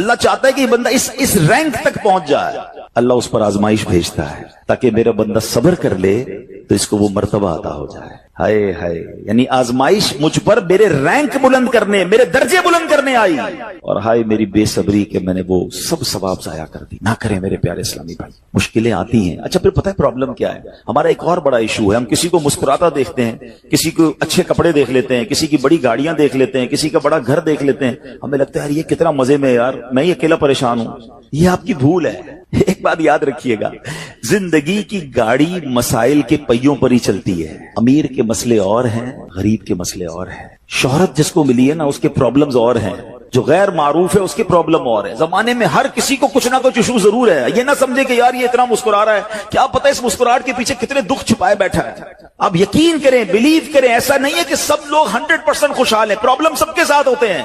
اللہ چاہتا ہے کہ یہ بندہ اس رینک تک پہنچ جائے. اللہ اس پر آزمائش بھیجتا ہے تاکہ میرا بندہ صبر کر لے تو اس کو وہ مرتبہ عطا ہو جائے. ہائے ہائے، یعنی آزمائش مجھ پر میرے رینک بلند کرنے، میرے درجے بلند کرنے آئی، اور ہائے میری بے صبری کہ میں نے وہ سب ثواب ضائع کر دی. نہ کریں میرے پیارے اسلامی بھائی، مشکلیں آتی ہیں. اچھا پھر پتہ ہے پرابلم کیا ہے؟ ہمارا ایک اور بڑا ایشو ہے، ہم کسی کو مسکراتا دیکھتے ہیں، کسی کو اچھے کپڑے دیکھ لیتے ہیں، کسی کی بڑی گاڑیاں دیکھ لیتے ہیں، کسی کا بڑا گھر دیکھ لیتے ہیں، ہمیں لگتا ہے یار یہ کتنا مزے میں، یار میں ہی اکیلا پریشان ہوں. یہ آپ کی بھول ہے. ایک بات یاد رکھیے گا، زندگی کی گاڑی مسائل کے پہیوں پر ہی چلتی ہے. امیر کے مسئلے اور ہیں، غریب کے مسئلے اور ہیں. شہرت جس کو ملی ہے نا، اس کے پرابلمز اور ہیں. جو غیر معروف ہے اس کی پرابلم اور ہے. زمانے میں ہر کسی کو کچھ نہ کچھ ایشو ضرور ہے. یہ نہ سمجھے کہ یار یہ اتنا مسکرا رہا ہے، کیا پتہ اس مسکراہٹ کے پیچھے کتنے دکھ چھپائے بیٹھا ہے. آپ یقین کریں، بلیو کریں، ایسا نہیں ہے کہ سب لوگ 100% خوشحال ہیں. پرابلم سب کے ساتھ ہوتے ہیں.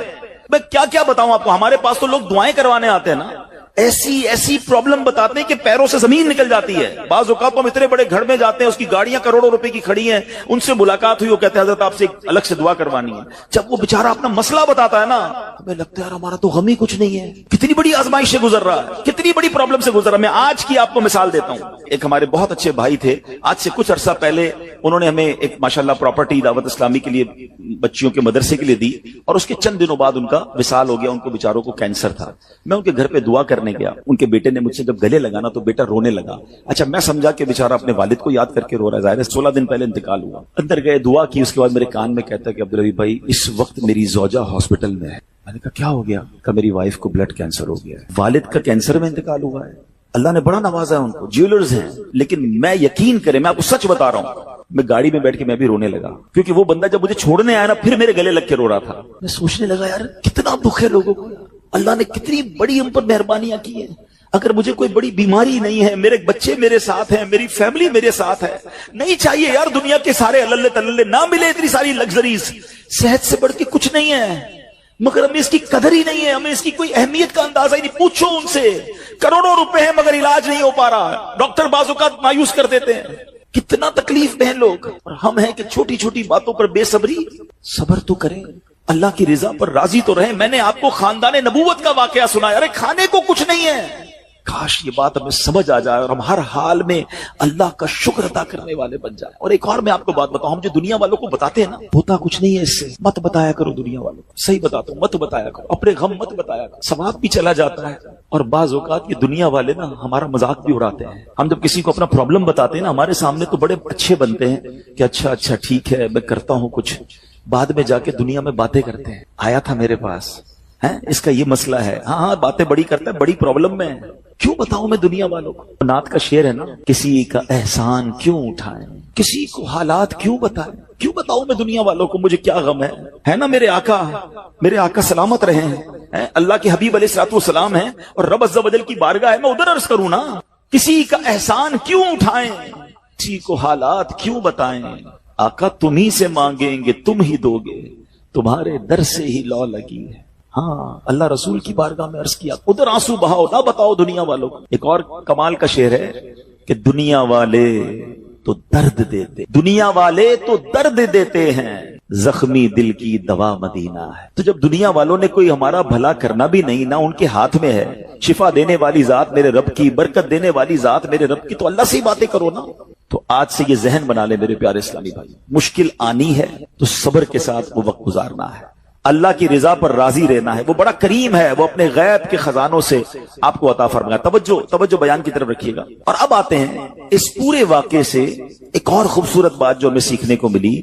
میں کیا کیا بتاؤں آپ کو، ہمارے پاس تو لوگ دعائیں کروانے آتے ہیں نا، ایسی پرابلم بتاتے ہیں کہ پیروں سے زمین نکل جاتی ہے. بعض اوقات ہم اتنے بڑے گھر میں جاتے ہیں، اس کی گاڑیاں کروڑوں روپے کی کھڑی ہیں، ان سے ملاقات ہوئی، وہ کہتے ہیں حضرت آپ سے الگ سے دعا کروانی ہے. جب وہ بیچارہ اپنا مسئلہ بتاتا ہے نا، ہمیں لگتا ہے یار ہمارا تو غم ہی کچھ نہیں ہے. کتنی بڑی آزمائش سے گزر رہا ہے، کتنی بڑی پرابلم سے گزر رہا ہے. میں آج کی آپ کو مثال دیتا ہوں. ایک ہمارے بہت اچھے بھائی تھے، آج سے کچھ عرصہ پہلے انہوں نے ہمیں ایک ماشاءاللہ پراپرٹی دعوت اسلامی کے لیے بچیوں کے مدرسے کے لیے دی، اور اس کے چند دنوں بعد ان کا وصال ہو گیا. ان کو بیچاروں کو کینسر تھا. میں ان کے گھر پہ دعا کرنے گیا. ان کے بیٹے نے مجھ سے جب گلے لگانا تو بیٹا رونے لگا. اچھا میں سمجھا کہ بیچارہ اپنے والد کو یاد کر کے رو رہا ہے، ظاہر ہے 16 دن پہلے انتقال ہوا. اندر گئے، دعا کی، اس کے بعد میرے کان میں کہتا ہے کہ عبدالرحیم بھائی اس وقت میری زوجہ ہاسپٹل میں ہے. میں نے کہا کیا ہو گیا؟ کہ میری وائف کو بلڈ کینسر ہو گیا ہے. والد کا کینسر میں انتقال ہوا ہے. اللہ نے بڑا نوازا ہے ان کو، جیولرز ہیں. لیکن میں یقین کریں، میں آپ کو سچ بتا رہا ہوں، میں گاڑی میں بیٹھ کے میں بھی رونے لگا، کیونکہ وہ بندہ جب مجھے چھوڑنے آیا نا پھر میرے گلے لگ کے رو رہا تھا. میں سوچنے لگا یار کتنا دکھ ہے لوگوں کو، اللہ نے کتنی بڑی ہم پر مہربانیاں کی ہیں. اگر مجھے کوئی بڑی بیماری نہیں ہے، میرے بچے میرے ساتھ ہیں، میری فیملی میرے ساتھ ہے، نہیں چاہیے یار دنیا کے سارے اللہ تللے، نہ ملے اتنی ساری لگژریز، صحت سے بڑھ کے کچھ نہیں ہے، مگر ہمیں اس کی قدر ہی نہیں ہے، ہمیں اس کی کوئی اہمیت کا اندازہ ہی نہیں. پوچھو ان سے، کروڑوں روپے ہیں مگر علاج نہیں ہو پا رہا، ڈاکٹر بعض اوقات مایوس کر دیتے ہیں. کتنا تکلیف میں ہیں لوگ، اور ہم ہیں کہ چھوٹی چھوٹی باتوں پر بے صبری. صبر تو کریں، اللہ کی رضا پر راضی تو رہیں. میں نے آپ کو خاندان نبوت کا واقعہ سنایا، ارے کھانے کو کچھ نہیں ہے. کاش یہ بات ہمیں سمجھ آ جائے اور ہم ہر حال میں اللہ کا شکر ادا کرنے والے بن جائیں. اور ایک اور میں آپ کو بات بتاؤں، ہم جو دنیا والوں کو بتاتے ہیں نا، ہوتا کچھ نہیں ہے اس سے. مت بتایا کرو دنیا والوں کو، صحیح بتاتا ہوں، مت بتایا کرو، اپنے غم مت بتایا کرو، ثواب بھی چلا جاتا ہے. اور بعض اوقات یہ دنیا والے نا ہمارا مذاق بھی اڑاتے ہیں. ہم جب کسی کو اپنا پرابلم بتاتے ہیں نا، ہمارے سامنے تو بڑے اچھے بنتے ہیں کہ اچھا ٹھیک ہے میں کرتا ہوں کچھ، بعد میں جا کے دنیا میں باتیں کرتے ہیں، آیا تھا میرے پاس ہے، اس کا یہ مسئلہ ہے، ہاں باتیں بڑی کرتا ہے، بڑی پرابلم میں ہے. کیوں بتاؤں میں دنیا والوں کو؟ نعت کا شعر ہے نا، کسی کا احسان کیوں اٹھائیں، کسی کو حالات کیوں بتائیں، کیوں بتاؤں میں دنیا والوں کو مجھے کیا غم ہے نا. میرے آقا سلامت رہے ہیں، اللہ کے حبیب علیہ الصلوۃ والسلام ہیں، اور رب عز و جل کی بارگاہ ہے، میں ادھر عرض کروں نا. کسی کا احسان کیوں اٹھائیں، کسی کو حالات کیوں بتائیں. آقا تم ہی سے مانگیں گے تم ہی دو گے، تمہارے در سے ہی لو لگی ہے. ہاں اللہ رسول کی بارگاہ میں عرض کیا، ادھر آنسو بہاؤ، نہ بتاؤ دنیا والوں کو. ایک اور کمال کا شعر ہے کہ دنیا والے تو درد دیتے ہیں، زخمی دل کی دوا مدینہ ہے. تو جب دنیا والوں نے کوئی ہمارا بھلا کرنا بھی نہیں، نہ ان کے ہاتھ میں ہے، شفا دینے والی ذات میرے رب کی، برکت دینے والی ذات میرے رب کی، تو اللہ سے ہی باتیں کرو نا. تو آج سے یہ ذہن بنا لے میرے پیارے اسلامی بھائی، مشکل آنی ہے تو صبر کے ساتھ وہ وقت گزارنا ہے، اللہ کی رضا پر راضی رہنا ہے. وہ بڑا کریم ہے، وہ اپنے غیب کے خزانوں سے آپ کو عطا فرمائے. توجہ بیان کی طرف رکھیے گا. اور اب آتے ہیں اس پورے واقعے سے ایک اور خوبصورت بات جو ہمیں سیکھنے کو ملی،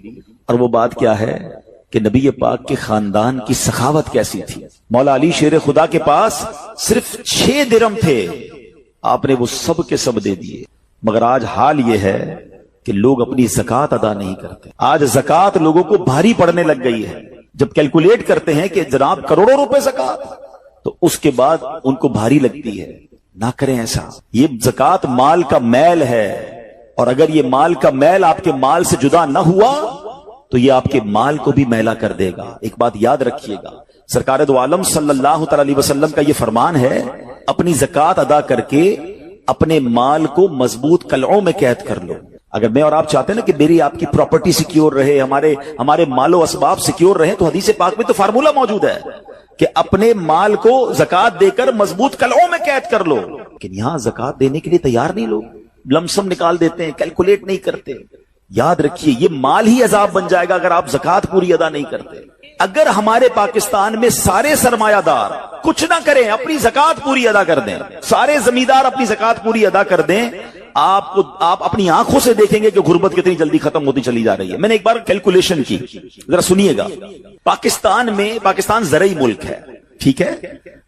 اور وہ بات کیا ہے کہ نبی پاک کے خاندان کی سخاوت کیسی تھی. مولا علی شیر خدا کے پاس صرف 6 درم تھے، آپ نے وہ سب کے سب دے دیے. مگر آج حال یہ ہے کہ لوگ اپنی زکوٰۃ ادا نہیں کرتے. آج زکوٰۃ لوگوں کو بھاری پڑنے لگ گئی ہے. جب کیلکولیٹ کرتے ہیں کہ جناب کروڑوں روپے زکوٰۃ، تو اس کے بعد ان کو بھاری لگتی ہے. نہ کریں ایسا. یہ زکوٰۃ مال کا میل ہے، اور اگر یہ مال کا میل آپ کے مال سے جدا نہ ہوا تو یہ آپ کے مال کو بھی میلا کر دے گا. ایک بات یاد رکھیے گا، سرکار دو عالم صلی اللہ تعالی علیہ وسلم کا یہ فرمان ہے، اپنی زکوٰۃ ادا کر کے اپنے مال کو مضبوط قلعوں میں قید کر لو. اگر میں اور آپ چاہتے ہیں نا کہ میری آپ کی پراپرٹی سیکیور رہے، ہمارے مال و اسباب سیکیور رہے، تو حدیث پاک میں تو فارمولہ موجود ہے. کہ اپنے مال کو زکات دے کر مضبوط قلعوں میں قید کر لو، لیکن یہاں زکات دینے کے لیے تیار نہیں لوگ، لمسم نکال دیتے ہیں، کیلکولیٹ نہیں کرتے۔ یاد رکھیے یہ مال ہی عذاب بن جائے گا اگر آپ زکات پوری ادا نہیں کرتے۔ اگر ہمارے پاکستان میں سارے سرمایہ دار کچھ نہ کریں، اپنی زکات پوری ادا کر دیں، سارے زمیندار اپنی زکات پوری ادا کر دیں، آپ اپنی آنکھوں سے دیکھیں گے کہ غربت کتنی جلدی ختم ہوتی چلی جا رہی ہے۔ میں نے ایک بار کیلکولیشن کی، ذرا سنیے گا۔ پاکستان زرعی ملک ہے، ٹھیک ہے،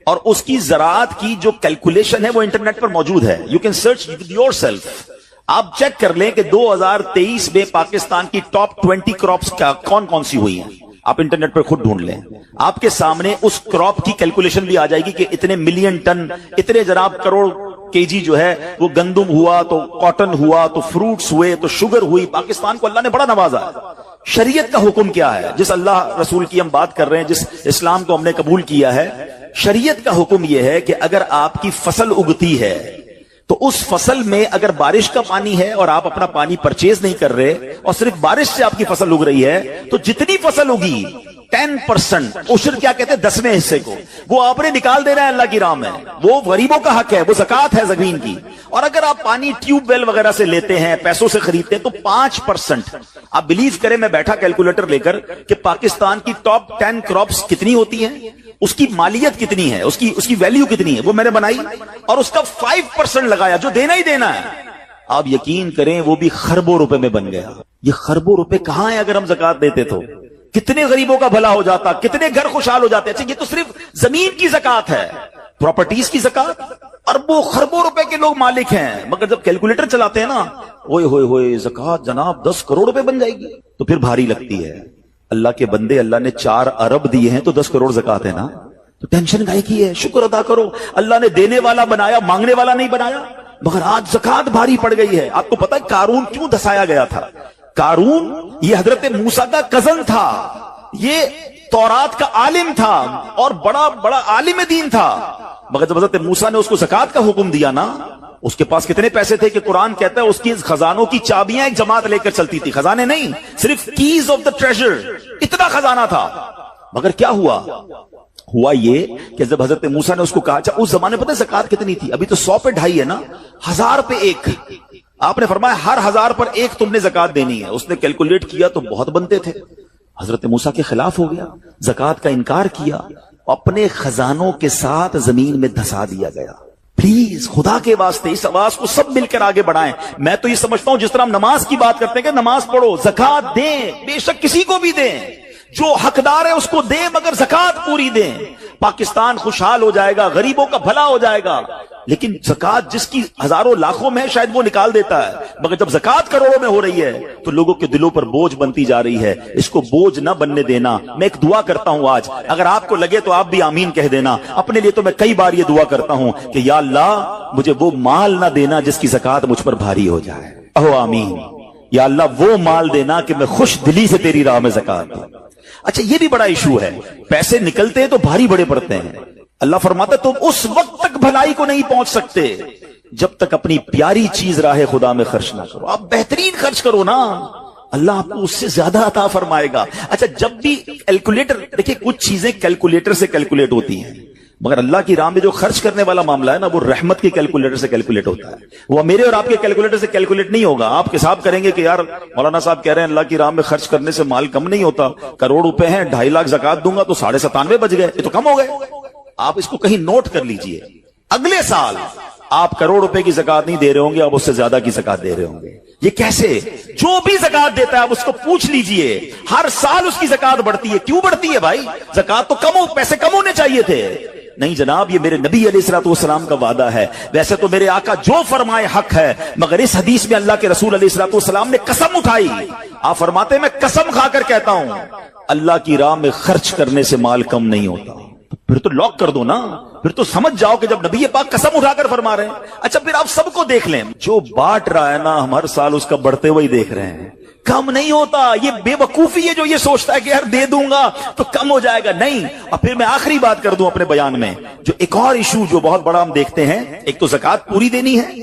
اور اس کی زراعت کی جو کیلکولیشن ہے وہ انٹرنیٹ پر موجود ہے، you can search your self. آپ چیک کر لیں کہ 2023 میں پاکستان کی ٹاپ 20 کراپس کون کون سی ہوئی ہیں، آپ انٹرنیٹ پر خود ڈھونڈ لیں، آپ کے سامنے اس کراپ کی کیلکولیشن بھی آ جائے گی کہ اتنے ملین ٹن، اتنے جناب کروڑ کے جی جو ہے وہ گندم ہوا، تو کاٹن ہوا، تو فروٹس ہوئے، تو شوگر ہوئی۔ پاکستان کو اللہ نے بڑا نوازا ہے۔ شریعت کا حکم کیا ہے؟ جس اللہ رسول کی ہم بات کر رہے ہیں، جس اسلام کو ہم نے قبول کیا ہے، شریعت کا حکم یہ ہے کہ اگر آپ کی فصل اگتی ہے تو اس فصل میں اگر بارش کا پانی ہے اور آپ اپنا پانی پرچیز نہیں کر رہے اور صرف بارش سے آپ کی فصل اگ رہی ہے، تو جتنی فصل اگی 10% عشر کیا کہتے ہیں 10ویں حصے کو، وہ آپ نے نکال دینا ہے اللہ کی راہ میں، وہ غریبوں کا حق ہے، وہ زکات ہے زمین کی۔ اور اگر آپ پانی ٹیوب ویل وغیرہ سے لیتے ہیں، پیسوں سے خریدتے ہیں، تو 5%۔ آپ بلیو کریں، میں بیٹھا کیلکولیٹر لے کر کہ پاکستان کی ٹاپ 10 کراپس کتنی ہوتی ہیں، اس کی مالیت کتنی ہے، اس کی ویلیو کتنی ہے، وہ میں نے بنائی اور اس کا 5% لگایا جو دینا ہی دینا ہے۔ آپ یقین کریں وہ بھی خربوں روپے میں بن گیا۔ یہ خربوں روپے کہاں ہیں اگر ہم زکات دیتے تو؟ کتنے غریبوں کا بھلا ہو جاتا، کتنے گھر خوشحال ہو جاتے۔ اچھا یہ تو صرف زمین کی زکات ہے، پراپرٹیز کی زکات اربوں خربوں روپے کے لوگ مالک ہیں، مگر جب کیلکولیٹر چلاتے ہیں نا، ہوئے ہوئے ہوئے زکات جناب 10 کروڑ روپے بن جائے گی، تو پھر بھاری لگتی ہے۔ اللہ کے بندے، اللہ نے 4 ارب دیے ہیں تو 10 کروڑ زکات ہے نا، تو ٹینشن گائے کی ہے، شکر ادا کرو۔ اللہ نے دینے والا بنایا، مانگنے والا نہیں بنایا۔ مگر آج زکات بھاری پڑ گئی ہے۔ آپ کو پتہ ہے قارون کیوں دسایا گیا تھا؟ قارون یہ حضرت موسیٰ کا کزن تھا، یہ تورات کا عالم تھا اور بڑا عالم دین تھا، مگر جب حضرت موسیٰ نے اس کو زکات کا حکم دیا نا، اس کے پاس کتنے پیسے تھے کہ قرآن کہتا ہے اس کی خزانوں کی چابیاں ایک جماعت لے کر چلتی تھی، خزانے نہیں، صرف کیز آف دا ٹریجر، اتنا خزانہ تھا۔ مگر کیا ہوا یہ کہ جب حضرت موسیٰ نے اس کو کہا، اچھا اس زمانے پتہ زکات کتنی تھی؟ ابھی تو 100 پہ 2.5 ہے نا، 1000 پہ 1۔ آپ نے فرمایا ہر 1000 پر 1 تم نے زکات دینی ہے۔ اس نے کیلکولیٹ کیا تو بہت بنتے تھے، حضرت موسیٰ کے خلاف ہو گیا، زکات کا انکار کیا، اپنے خزانوں کے ساتھ زمین میں دھسا دیا گیا۔ پلیز خدا کے واسطے اس آواز کو سب مل کر آگے بڑھائیں۔ میں تو یہ سمجھتا ہوں جس طرح ہم نماز کی بات کرتے ہیں کہ نماز پڑھو، زکات دیں، بے شک کسی کو بھی دیں، جو حقدار ہے اس کو دیں، مگر زکات پوری دیں۔ پاکستان خوشحال ہو جائے گا، غریبوں کا بھلا ہو جائے گا۔ لیکن زکات جس کی ہزاروں لاکھوں میں شاید وہ نکال دیتا ہے، مگر جب زکات کروڑوں میں ہو رہی ہے تو لوگوں کے دلوں پر بوجھ بنتی جا رہی ہے۔ اس کو بوجھ نہ بننے دینا۔ میں ایک دعا کرتا ہوں آج، اگر آپ کو لگے تو آپ بھی آمین کہہ دینا۔ اپنے لیے تو میں کئی بار یہ دعا کرتا ہوں کہ یا اللہ مجھے وہ مال نہ دینا جس کی زکات مجھ پر بھاری ہو جائے۔ اہو آمین۔ یا اللہ وہ مال دینا کہ میں خوش دلی سے تیری راہ میں زکات دوں۔ اچھا یہ بھی بڑا ایشو ہے، پیسے نکلتے ہیں تو بھاری بڑے پڑتے ہیں۔ اللہ فرماتا تم اس وقت تک بھلائی کو نہیں پہنچ سکتے جب تک اپنی پیاری چیز راہ خدا میں خرچ نہ کرو۔ آپ بہترین خرچ کرو نا، اللہ آپ کو اس سے زیادہ عطا فرمائے گا۔ اچھا جب بھی کیلکولیٹر، دیکھیں کچھ چیزیں کیلکولیٹر سے کیلکولیٹ ہوتی ہیں، مگر اللہ کی راہ میں جو خرچ کرنے والا معاملہ ہے نا، وہ رحمت کے کیلکولیٹر سے کیلکولیٹ ہوتا ہے، وہ میرے اور آپ کے کیلکولیٹر سے کیلکولیٹ نہیں ہوگا۔ آپ حساب کریں گے کہ یار مولانا صاحب کہہ رہے ہیں اللہ کی راہ میں خرچ کرنے سے مال کم نہیں ہوتا، کروڑ روپے ہیں، 2.5 لاکھ زکات دوں گا تو 97.5 بچ گئے، یہ تو کم ہو گئے۔ آپ اس کو کہیں نوٹ کر لیجئے، اگلے سال آپ کروڑ روپے کی زکات نہیں دے رہے ہوں گے، آپ اس سے زیادہ کی زکات دے رہے ہوں گے۔ یہ کیسے؟ جو بھی زکات دیتا ہے آپ اس کو پوچھ لیجئے، ہر سال اس کی زکات بڑھتی ہے۔ کیوں بڑھتی ہے بھائی؟ زکات تو کم ہو، پیسے کم ہونے چاہیے تھے۔ نہیں جناب، یہ میرے نبی علیہ الصلوۃ والسلام کا وعدہ ہے۔ ویسے تو میرے آقا جو فرمائے حق ہے، مگر اس حدیث میں اللہ کے رسول علیہ الصلوۃ والسلام نے قسم اٹھائی۔ آپ فرماتے ہیں میں قسم کھا کر کہتا ہوں اللہ کی راہ میں خرچ کرنے سے مال کم نہیں ہوتا۔ پھر تو لاک کر دو نا، پھر تو سمجھ جاؤ کہ جب نبی پاک قسم اٹھا کر فرما رہے ہیں۔ اچھا پھر آپ سب کو دیکھ لیں، جو بانٹ رہا ہے نا ہم ہر سال اس کا بڑھتے ہوئے دیکھ رہے ہیں، کم نہیں ہوتا۔ یہ بے وقوفی ہے جو یہ سوچتا ہے کہ یار دے دوں گا تو کم ہو جائے گا، نہیں۔ اور پھر میں آخری بات کر دوں اپنے بیان میں، جو ایک اور ایشو جو بہت بڑا ہم دیکھتے ہیں، ایک تو زکات پوری دینی ہے،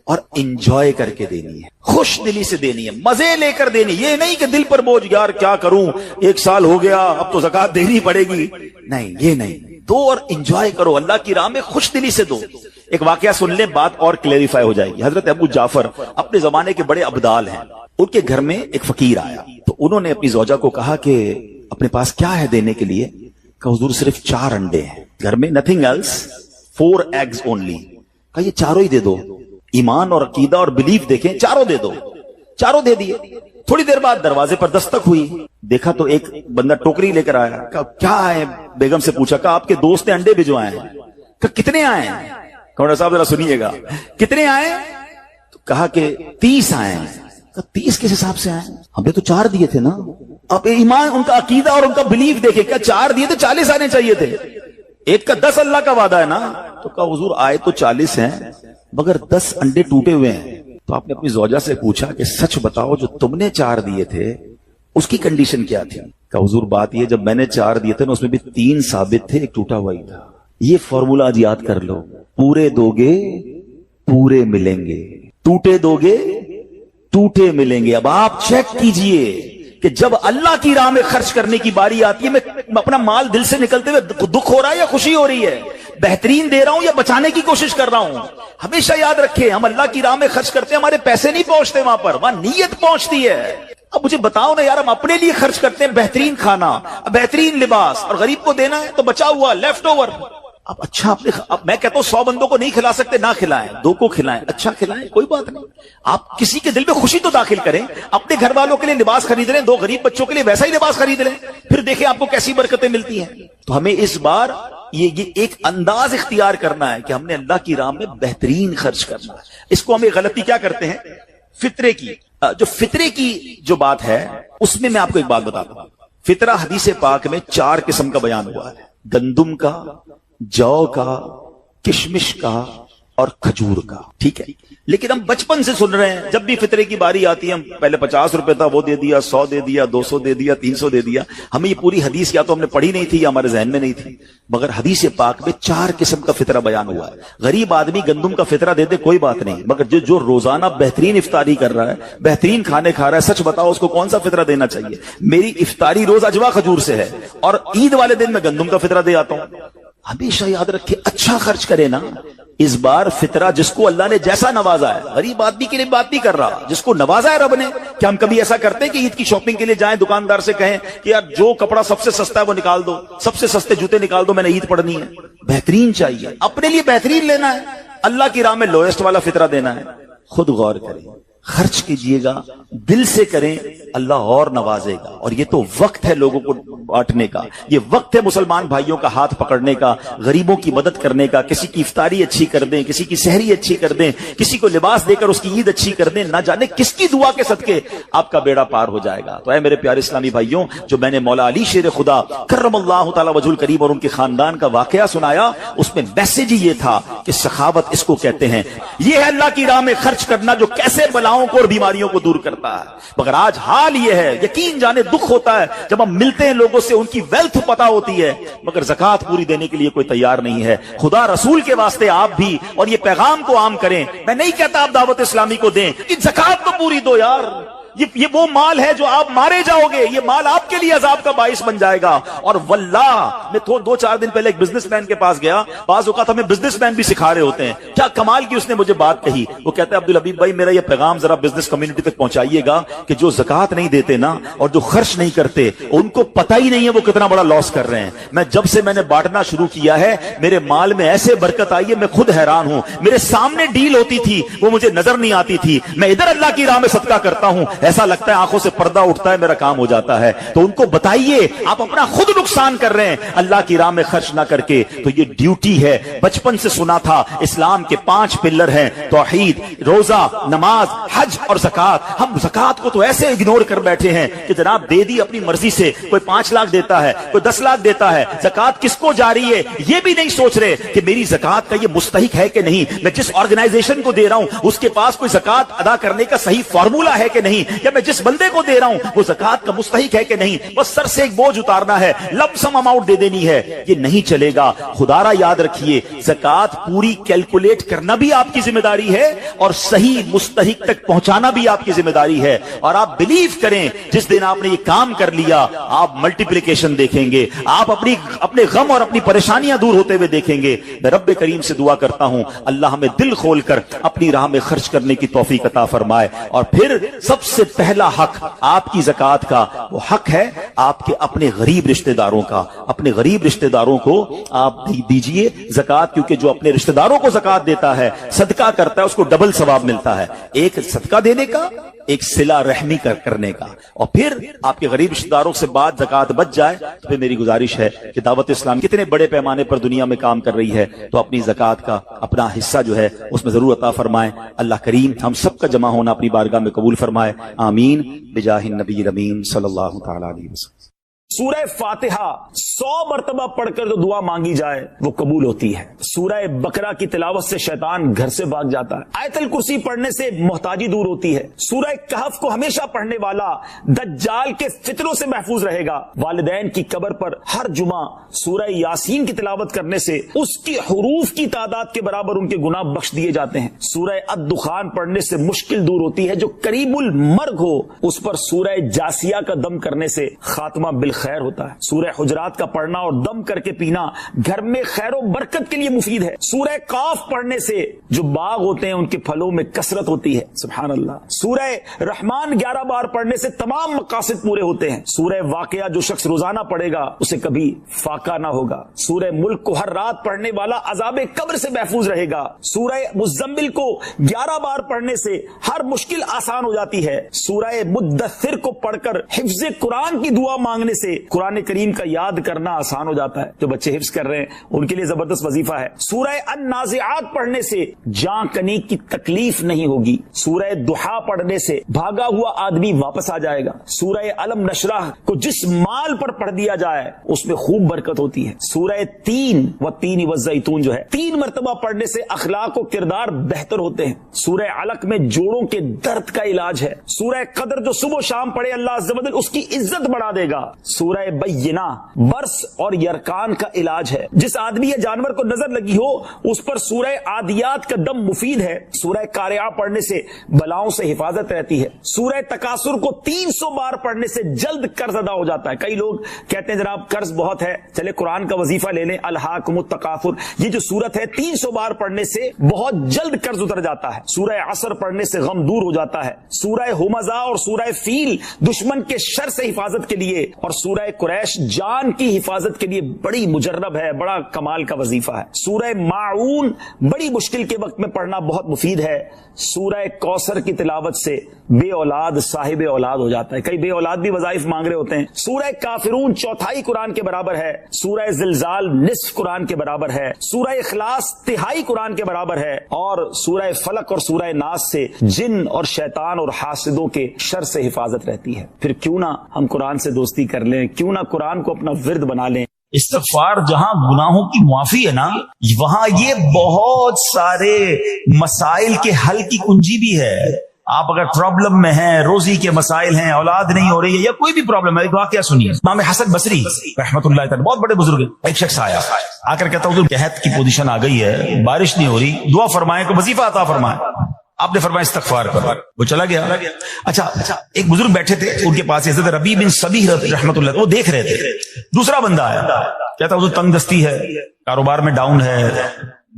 اور انجوائے کر کے دینی ہے، خوش دلی سے دینی ہے، مزے لے کر دینی، یہ نہیں کہ دل پر بوجھ، یار کیا کروں 1 سال ہو گیا اب تو زکات دینی پڑے گی، نہیں یہ نہیں، دو اور انجوائے کرو، اللہ کی راہ میں خوش دلی سے دو۔ ایک واقعہ سن لیں، بات اور کلیریفائی ہو جائے گی۔ حضرت ابو جعفر اپنے زمانے کے بڑے ابدال ہیں، ان کے گھر میں ایک فقیر آیا تو انہوں نے اپنی زوجہ کو کہا کہ اپنے پاس کیا ہے دینے کے لیے؟ کہ حضور صرف 4 انڈے ہیں گھر میں، نتھنگ ایلس، 4 ایگز اونلی۔ کہا یہ چاروں ہی دے دو، ایمان اور عقیدہ اور بلیف دیکھیں، چاروں دے دو، چاروں دے دیے۔ تھوڑی دیر بعد دروازے پر دستک ہوئی، دیکھا تو ایک بندہ ٹوکری لے کر آیا، کہا کیا ہے؟ بیگم سے پوچھا، کہا آپ کے دوست نے انڈے بھجوائے ہیں۔ کہا کتنے آئے ہیں؟ کہا صاحب ذرا سنیے گا، کتنے آئے؟ تو کہا کہ 30 آئے ہیں۔ کہا 30 کس حساب سے آئے؟ ہم نے تو 4 دیے تھے نا۔ اب ایمان، ان کا عقیدہ اور ان کا بلیف دیکھے، کیا 4 دیے تو 40 آنے چاہیے تھے، ایک کا 10 اللہ کا وعدہ ہے نا۔ تو کہا حضور آئے تو 40 ہیں مگر 10 انڈے ٹوٹے ہوئے ہیں۔ تو آپ نے اپنی زوجہ سے پوچھا کہ سچ بتاؤ، جو تم نے 4 دیے تھے اس کی کنڈیشن کیا تھی؟ کہ حضور بات یہ، جب میں نے 4 دیے تھے نا اس میں بھی 3 ثابت تھے، ایک ٹوٹا ہوا ہی تھا۔ یہ فارمولا آج یاد کر لو، پورے دو گے پورے ملیں گے، ٹوٹے دو گے ٹوٹے ملیں گے۔ اب آپ چیک کیجئے کہ جب اللہ کی راہ میں خرچ کرنے کی باری آتی ہے، میں اپنا مال دل سے نکلتے ہوئے دکھ ہو رہا ہے یا خوشی ہو رہی ہے، بہترین دے رہا ہوں یا بچانے کی کوشش کر رہا ہوں؟ ہمیشہ یاد رکھیں، ہم اللہ کی راہ میں خرچ کرتے ہیں، ہمارے پیسے نہیں پہنچتے وہاں پر، وہاں نیت پہنچتی ہے۔ اب مجھے بتاؤ نا یار، ہم اپنے لیے خرچ کرتے ہیں بہترین کھانا، بہترین لباس، اور غریب کو دینا ہے تو بچا ہوا لیفٹ اوور۔ اب اچھا اب میں کہتا ہوں 100 بندوں کو نہیں کھلا سکتے، نہ کھلائیں، 2 کو کھلائیں، اچھا کھلائیں، کوئی بات نہیں۔ آپ کسی کے دل میں خوشی تو داخل کریں، اپنے گھر والوں کے لیے لباس خرید لیں، 2 غریب بچوں کے لیے ویسا ہی لباس خرید لیں، پھر دیکھیں آپ کو کیسی برکتیں ملتی ہیں۔ تو ہمیں اس بار یہ ایک انداز اختیار کرنا ہے کہ ہم نے اللہ کی راہ میں بہترین خرچ کرنا ہے۔ اس کو ہمیں غلطی کیا کرتے ہیں؟ فطرے کی، جو فطرے کی جو بات ہے اس میں آپ کو ایک بات بتاتا ہوں۔ فطرہ حدیث پاک میں 4 قسم کا بیان ہوا ہے، گندم کا، جو کا، کشمش کا اور کھجور کا، ٹھیک ہے؟ لیکن ہم بچپن سے سن رہے ہیں، جب بھی فطرے کی باری آتی ہے ہم پہلے 50 روپے تھا وہ دے دیا، 100 دے دیا، 200 دے دیا، 300 دے دیا۔ ہمیں یہ پوری حدیث یا تو ہم نے پڑھی نہیں تھی یا ہمارے ذہن میں نہیں تھی، مگر حدیث پاک میں 4 قسم کا فطرہ بیان ہوا ہے۔ غریب آدمی گندم کا فطرہ دے دے کوئی بات نہیں، مگر جو روزانہ بہترین افطاری کر رہا ہے، بہترین کھانے کھا رہا ہے، سچ بتاؤ اس کو کون سا فطرہ دینا چاہیے؟ میری افطاری روز اجوا کھجور سے ہے اور عید والے دن میں گندم کا فطرہ دے آتا ہوں۔ ہمیشہ یاد رکھے، اچھا خرچ کرے نا۔ اس بار فطرہ جس کو اللہ نے جیسا نوازا ہے، غریب آدمی کے لیے بات نہیں کر رہا، جس کو نوازا ہے رب نے۔ کیا ہم کبھی ایسا کرتے ہیں کہ عید کی شاپنگ کے لیے جائیں دکاندار سے کہیں کہ یار جو کپڑا سب سے سستا ہے وہ نکال دو، سب سے سستے جوتے نکال دو، میں نے عید پڑھنی ہے؟ بہترین چاہیے، اپنے لیے بہترین لینا ہے، اللہ کی راہ میں لوئسٹ والا فطرہ دینا ہے۔ خود غور کریں، خرچ کیجئے گا، دل سے کریں، اللہ اور نوازے گا۔ اور یہ تو وقت ہے لوگوں کو بانٹنے کا، یہ وقت ہے مسلمان بھائیوں کا ہاتھ پکڑنے کا، غریبوں کی مدد کرنے کا، کسی کی افطاری اچھی کر دیں، کسی کی سحری اچھی کر دیں، کسی کو لباس دے کر اس کی عید اچھی کر دیں، نہ جانے کس کی دعا کے صدقے آپ کا بیڑا پار ہو جائے گا۔ تو اے میرے پیارے اسلامی بھائیوں، جو میں نے مولا علی شیر خدا کرم اللہ تعالی وجہ الکریم اور ان کے خاندان کا واقعہ سنایا، اس میں میسج ہی یہ تھا کہ سخاوت اس کو کہتے ہیں، یہ ہے اللہ کی راہ میں خرچ کرنا جو کیسے بلاؤں کو اور بیماریوں کو دور کرتا ہے۔ مگر آج حال یہ ہے، یقین جانے دکھ ہوتا ہے جب ہم ملتے ہیں لوگوں سے، ان کی ویلتھ پتہ ہوتی ہے مگر زکوٰۃ پوری دینے کے لیے کوئی تیار نہیں ہے۔ خدا رسول کے واسطے آپ بھی اور یہ پیغام کو عام کریں۔ میں نہیں کہتا آپ دعوت اسلامی کو دیں، کہ زکوٰۃ تو پوری دو یار، یہ وہ مال ہے جو آپ مارے جاؤ گے، یہ مال آپ کے لیے عذاب کا باعث بن جائے گا۔ اور واللہ میں 2-4 دن پہلے ایک بزنس مین کے پاس گیا، بعض اوقات ہمیں بزنس مین بھی سکھا رہے ہوتے ہیں، کیا کمال کی اس نے مجھے بات کہی۔ وہ کہتا ہے عبدالحبیب بھائی میرا یہ پیغام ذرا بزنس کمیونٹی تک پہنچائیے گا کہ جو زکوٰۃ نہیں دیتے نا اور جو خرچ نہیں کرتے، ان کو پتہ ہی نہیں ہے وہ کتنا بڑا لاس کر رہے ہیں۔ جب سے میں نے بانٹنا شروع کیا ہے میرے مال میں ایسے برکت آئی ہے، میں خود حیران ہوں۔ میرے سامنے ڈیل ہوتی تھی وہ مجھے نظر نہیں آتی تھی، میں ادھر اللہ کی راہ میں صدقہ کرتا ہوں، ایسا لگتا ہے آنکھوں سے پردہ اٹھتا ہے، میرا کام ہو جاتا ہے۔ تو ان کو بتائیے آپ اپنا خود نقصان کر رہے ہیں اللہ کی راہ میں خرچ نہ کر کے۔ تو یہ ڈیوٹی ہے، بچپن سے سنا تھا اسلام کے 5 پلر ہیں، توحید، روزہ، نماز، حج اور زکوٰۃ۔ ہم زکوٰۃ کو تو ایسے اگنور کر بیٹھے ہیں کہ جناب دے دی اپنی مرضی سے، کوئی 5 لاکھ دیتا ہے، کوئی 10 لاکھ دیتا ہے، زکوٰۃ کس کو جا رہی ہے یہ بھی نہیں سوچ رہے کہ میری زکوٰۃ کا یہ مستحق ہے کہ نہیں، میں جس آرگنائزیشن کو دے رہا ہوں اس کے پاس کوئی زکوٰۃ ادا کرنے کا صحیح فارمولا ہے کہ نہیں، یا میں جس بندے کو دے رہا ہوں وہ زکات کا مستحق ہے کہ نہیں, بس سر سے ایک بوجھ اتارنا ہے, لم سم اماؤنٹ دے دینی ہے, یہ نہیں چلے گا. خدا را یاد رکھیے, زکات پوری کیلکولیٹ کرنا بھی آپ کی ذمہ داری ہے اور صحیح مستحق تک پہنچانا بھی آپ کی ذمہ داری ہے. اور آپ بلیو کریں, جس دن آپ نے یہ کام کر لیا آپ ملٹیپلیکیشن دیکھیں گے, آپ اپنے غم اور اپنی پریشانیاں دور ہوتے ہوئے دیکھیں گے. میں رب کریم سے دعا کرتا ہوں اللہ ہمیں دل کھول کر اپنی راہ میں خرچ کرنے کی توفیق عطا فرمائے. اور پھر سب سے پہلا حق آپ کی زکات کا وہ حق ہے آپ کے اپنے غریب رشتہ داروں کا. اپنے غریب رشتہ داروں کو آپ دیجئے زکات, کیونکہ جو اپنے رشتہ داروں کو زکات دیتا ہے, صدقہ کرتا ہے, اس کو ڈبل ثواب ملتا ہے, ایک صدقہ دینے کا, ایک صلہ رحمی کرنے کا. اور پھر آپ کے غریب رشتہ داروں سے بات زکات بچ جائے تو پھر میری گزارش ہے کہ دعوت اسلام کتنے بڑے پیمانے پر دنیا میں کام کر رہی ہے, تو اپنی زکات کا اپنا حصہ جو ہے اس میں ضرور عطا فرمائیں. اللہ کریم ہم سب کا جمع ہونا اپنی بارگاہ میں قبول فرمائے, آمین بجاہ النبی الامین صلی اللہ تعالی علیہ وسلم. سورہ فاتحہ 100 مرتبہ پڑھ کر جو دعا مانگی جائے وہ قبول ہوتی ہے. سورہ بقرہ کی تلاوت سے شیطان گھر سے بھاگ جاتا ہے. آیت الکرسی پڑھنے سے محتاجی دور ہوتی ہے. سورہ کہف کو ہمیشہ پڑھنے والا دجال کے فتنوں سے محفوظ رہے گا. والدین کی قبر پر ہر جمعہ سورہ یاسین کی تلاوت کرنے سے اس کی حروف کی تعداد کے برابر ان کے گناہ بخش دیے جاتے ہیں. سورہ الدخان پڑھنے سے مشکل دور ہوتی ہے. جو قریب المرگ ہو اس پر سورہ جاسیہ کا دم کرنے سے خاتمہ بالخیر ہوتا ہے. سورہ حجرات کا پڑھنا اور دم کر کے پینا گھر میں خیر و برکت کے لیے مفید ہے. سورہ قاف پڑھنے سے جو باغ ہوتے ہیں ان کے پھلوں میں کثرت ہوتی ہے. سبحان اللہ. سورہ رحمان 11 بار پڑھنے سے تمام مقاصد پورے ہوتے ہیں. سورہ واقعہ جو شخص روزانہ پڑھے گا اسے کبھی فاقہ نہ ہوگا. سورہ ملک کو ہر رات پڑھنے والا عذاب قبر سے محفوظ رہے گا. سورہ مزمل کو 11 بار پڑھنے سے ہر مشکل آسان ہو جاتی ہے. سورہ مدثر کو پڑھ کر حفظ قرآن کی دعا مانگنے سے قرآن کریم کا یاد کرنا آسان ہو جاتا ہے. جو بچے حفظ کر رہے ہیں ان کے لیے زبردست وظیفہ ہے. سورہ النازعات پڑھنے سے جاں کنی کی تکلیف نہیں ہوگی. سورہ ضحیٰ پڑھنے سے بھاگا ہوا آدمی واپس آ جائے گا. سورہ علم نشرح کو جس مال پر پڑھ دیا جائے اس میں خوب برکت ہوتی ہے. سورہ تین والزیتون جو ہے 3 مرتبہ پڑھنے سے اخلاق و کردار بہتر ہوتے ہیں. سورہ علق میں جوڑوں کے درد کا علاج ہے. سورہ قدر جو صبح و شام پڑھے اللہ عز و جل اس کی عزت بڑھا دے گا. سورہ بینہ برس اور یرکان کا علاج ہے. جس آدمی یا جانور کو نظر لگی ہو اس پر سورہ عادیات کا دم مفید ہے. سورہ قارعہ پڑھنے سے بلاؤں سے حفاظت رہتی ہے. سورہ تکاثر کو 300 بار پڑھنے سے جلد قرض ادا ہو جاتا ہے. کئی لوگ کہتے ہیں جناب قرض بہت ہے, چلے قرآن کا وظیفہ لے لیں, الہاکم التکاثر. یہ جو سورت ہے 300 بار پڑھنے سے بہت جلد قرض اتر جاتا ہے. سورہ عصر پڑھنے سے غم دور ہو جاتا ہے. سورہ ہمزہ اور سورہ فیل دشمن کے شر سے حفاظت کے لیے, اور سورہ قریش جان کی حفاظت کے لیے بڑی مجرب ہے, بڑا کمال کا وظیفہ ہے. سورہ ماعون بڑی مشکل کے وقت میں پڑھنا بہت مفید ہے. سورہ کوثر کی تلاوت سے بے اولاد صاحب اولاد ہو جاتا ہے. کئی بے اولاد بھی وظائف مانگ رہے ہوتے ہیں. سورہ کافرون 1/4 قرآن کے برابر ہے. سورہ زلزال نصف قرآن کے برابر ہے. سورہ اخلاص 1/3 قرآن کے برابر ہے. اور سورہ فلق اور سورہ ناس سے جن اور شیطان اور حاسدوں کے شر سے حفاظت رہتی ہے. پھر کیوں نہ ہم قرآن سے دوستی کر لیں, کیوں نہ قرآن کو اپنا ورد بنا لیں. استغفار جہاں گناہوں کی معافی ہے نا, وہاں یہ بہت سارے مسائل کے حل کی کنجی بھی ہے. آپ اگر پرابلم میں ہیں, روزی کے مسائل ہیں, اولاد نہیں ہو رہی ہے یا کوئی بھی پرابلم ہے, ایک واقعہ سنیے. امام حسن بصری رحمۃ اللہ تعالی بہت بڑے بزرگ ہیں. ایک شخص آ کر کہتا حضور قحط کی پوزیشن آ گئی ہے, بارش نہیں ہو رہی, دعا فرمائیں کہ وظیفہ عطا فرمائیں. آپ نے فرمایا استغفار کرو. وہ چلا گیا. اچھا ایک بزرگ بیٹھے تھے ان کے پاس, حضرت ربیع بن صبیح رحمۃ اللہ, وہ دیکھ رہے تھے. دوسرا بندہ آیا, کہتا حضور تنگ دستی ہے, کاروبار میں ڈاؤن ہے,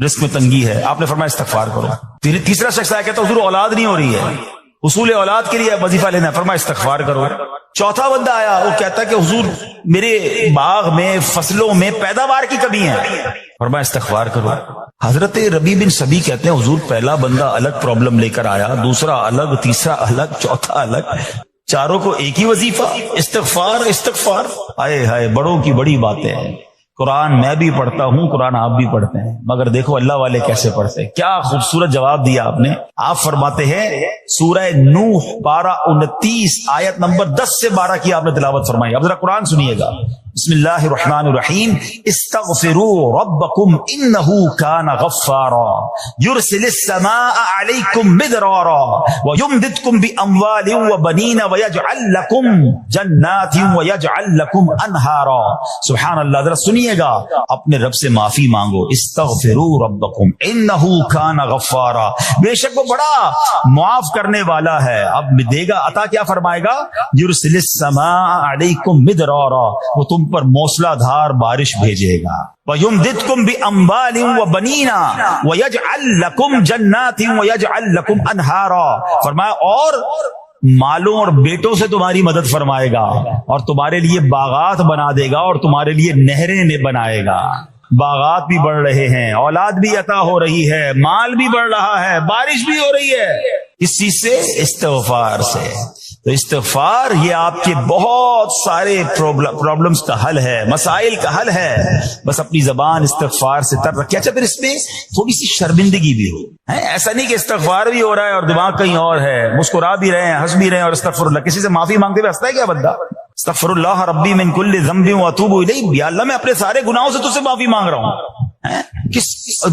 رزق میں تنگی ہے. آپ نے فرمایا استغفار کرو. تیسرا شخص آیا, کہتا حضور اولاد نہیں ہو رہی ہے, حصول اولاد کے لیے وظیفہ لینا ہے. فرمایا استغفار کرو. چوتھا بندہ آیا, وہ کہتا ہے کہ حضور میرے باغ میں فصلوں میں پیداوار کی کمی ہے. فرمایا استغفار کرو. حضرت ربیع بن صبیح کہتے ہیں حضور پہلا بندہ الگ پرابلم لے کر آیا, دوسرا الگ, تیسرا الگ, چوتھا الگ, چاروں کو ایک ہی وظیفہ استغفار استغفار. ہائے ہائے بڑوں کی بڑی باتیں ہیں. قرآن میں بھی پڑھتا ہوں, قرآن آپ بھی پڑھتے ہیں, مگر دیکھو اللہ والے کیسے پڑھتے ہیں. کیا خوبصورت جواب دیا آپ نے. آپ فرماتے ہیں سورہ نوح 12:29 آیت نمبر 10 سے 12 کی آپ نے تلاوت فرمائی. اب ذرا قرآن سنیے گا. بسم اللہ الرحمن الرحیم استغفروا ربکم انہ کان غفارا یرسل السماء علیکم مدرارا ویمددکم باموال وبنین ویجعل لکم جنات ویجعل لکم انہارا. سبحان اللہ. ذرا سنیے گا, اپنے رب سے معافی مانگو. استغفروا ربکم انہ کان غفارا, بے شک وہ بڑا معاف کرنے والا ہے. اب دے گا عطا, کیا فرمائے گا؟ یرسل السماء علیکم مدرارا, وہ تم پر موسلا دھار بارش بھیجے گا. وَيُمْدِدْكُمْ بِأَمْوَالٍ وَبَنِينَ وَيَجْعَلْ لَكُمْ جَنَّاتٍ وَيَجْعَلْ لَكُمْ أَنْهَارًا. فرمایا اور مالوں اور بیٹوں سے تمہاری مدد فرمائے گا, اور تمہارے لیے باغات بنا دے گا, اور تمہارے لیے نہریں بنائے گا. باغات بھی بڑھ رہے ہیں, اولاد بھی عطا ہو رہی ہے, مال بھی بڑھ رہا ہے, بارش بھی ہو رہی ہے. اس چیز سے, استغفار سے. تو استغفار یہ آپ کے بہت سارے پرابلمز کا حل ہے, مسائل کا حل ہے. بس اپنی زبان استغفار سے تر رکھے. اچھا, پھر اس میں تھوڑی سی شرمندگی بھی ہو. ایسا نہیں کہ استغفار بھی ہو رہا ہے اور دماغ کہیں اور ہے, مسکرا بھی رہے ہیں, ہنس بھی رہے ہیں, اور استغفر اللہ, کسی سے معافی مانگتے ہوئے ہنستا ہے کیا بندہ؟ استغفر اللہ ربی من کل ذنب واتوب الیہ, یا اللہ میں اپنے سارے گناہوں سے تجھ سے معافی مانگ رہا ہوں.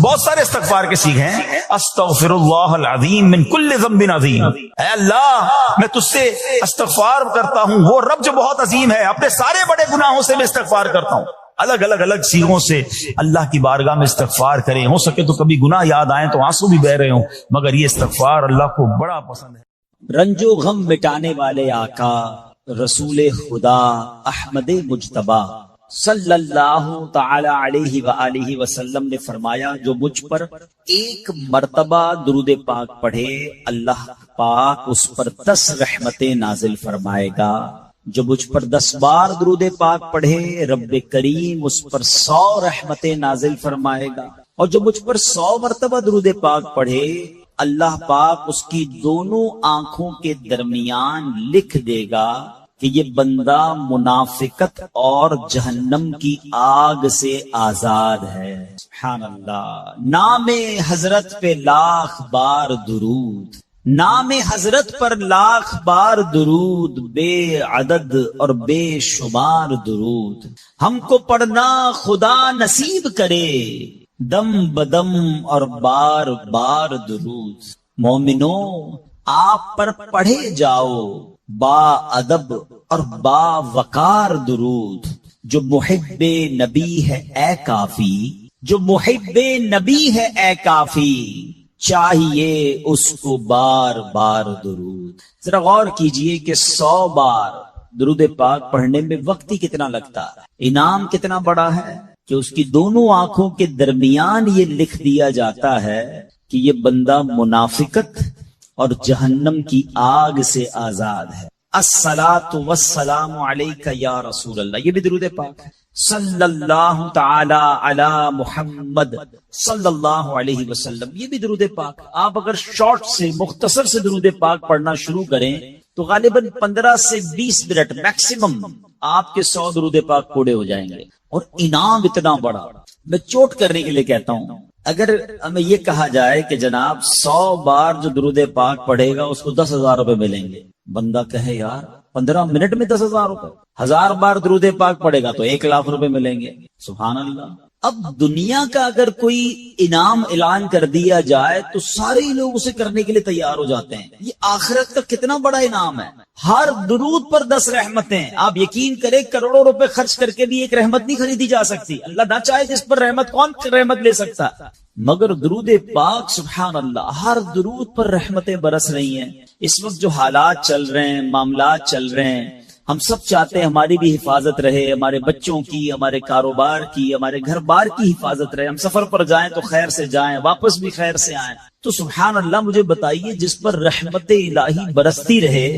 بہت سارے استغفار کے سیکھ ہیں. استغفر اللہ العظیم من کل ذنب عظیم, اے اللہ میں تجھ سے استغفار کرتا ہوں, وہ رب جو بہت عظیم ہے, اپنے سارے بڑے گناہوں سے میں استغفار کرتا ہوں. الگ سیغوں سے اللہ کی بارگاہ میں استغفار کریں. ہو سکے تو کبھی گناہ یاد آئیں تو آنسو بھی بہ رہے ہوں, مگر یہ استغفار اللہ کو بڑا پسند ہے. رنج و غم مٹانے والے آقا رسول خدا احمد مجتبی صلی اللہ تعالی علیہ وآلہ وسلم نے فرمایا, جو مجھ پر ایک مرتبہ درود پاک پڑھے اللہ پاک اس پر 10 رحمتیں نازل فرمائے گا. جو مجھ پر 10 بار درود پاک پڑھے رب کریم اس پر 100 رحمتیں نازل فرمائے گا. اور جو مجھ پر 100 مرتبہ درود پاک پڑھے اللہ پاک اس کی دونوں آنکھوں کے درمیان لکھ دے گا کہ یہ بندہ منافقت اور جہنم کی آگ سے آزاد ہے. سبحان اللہ. نام حضرت پہ لاکھ بار درود, نام حضرت پر لاکھ بار درود, بے عدد اور بے شمار درود. ہم کو پڑھنا خدا نصیب کرے, دم بدم اور بار بار درود. مومنوں آپ پر پڑھے جاؤ با ادب اور با وقار درود. جو محب نبی ہے اے کافی, جو محب نبی ہے اے کافی, چاہیے اس کو بار بار درود. ذرا غور کیجئے کہ 100 بار درود پاک پڑھنے میں وقت ہی کتنا لگتا ہے, انعام کتنا بڑا ہے کہ اس کی دونوں آنکھوں کے درمیان یہ لکھ دیا جاتا ہے کہ یہ بندہ منافقت اور جہنم کی آگ سے آزاد ہے. الصلاۃ والسلام علیک یا رسول اللہ, یہ بھی درود پاک ہے. صلی اللہ تعالی علی محمد صلی اللہ علیہ وسلم, یہ بھی درود پاک. آپ اگر شارٹ سے مختصر سے درود پاک پڑھنا شروع کریں تو غالباً 15 سے 20 منٹ میکسیمم آپ کے 100 درود پاک پورے ہو جائیں گے. اور انعام اتنا بڑا, میں چوٹ کرنے کے لیے کہتا ہوں, اگر ہمیں یہ کہا جائے کہ جناب 100 بار جو درود پاک پڑھے گا اس کو 10,000 روپے ملیں گے, بندہ کہے یار 15 منٹ میں 10,000 روپے, 1000 بار درود پاک پڑھے گا تو 1,00,000 روپے ملیں گے. سبحان اللہ. اب دنیا کا اگر کوئی انعام اعلان کر دیا جائے تو سارے لوگ اسے کرنے کے لیے تیار ہو جاتے ہیں. یہ آخرت کا کتنا بڑا انعام ہے. ہر درود پر 10 رحمتیں. آپ یقین کریں کروڑوں روپے خرچ کر کے بھی ایک رحمت نہیں خریدی جا سکتی. اللہ نہ چاہے جس پر رحمت, کون رحمت لے سکتا, مگر درود پاک سبحان اللہ ہر درود پر رحمتیں برس رہی ہیں. اس وقت جو حالات چل رہے ہیں, معاملات چل رہے ہیں, ہم سب چاہتے ہیں ہماری بھی حفاظت رہے, ہمارے بچوں کی, ہمارے کاروبار کی, ہمارے گھر بار کی حفاظت رہے. ہم سفر پر جائیں تو خیر سے جائیں, واپس بھی خیر سے آئیں. تو سبحان اللہ مجھے بتائیے جس پر رحمت الہی برستی رہے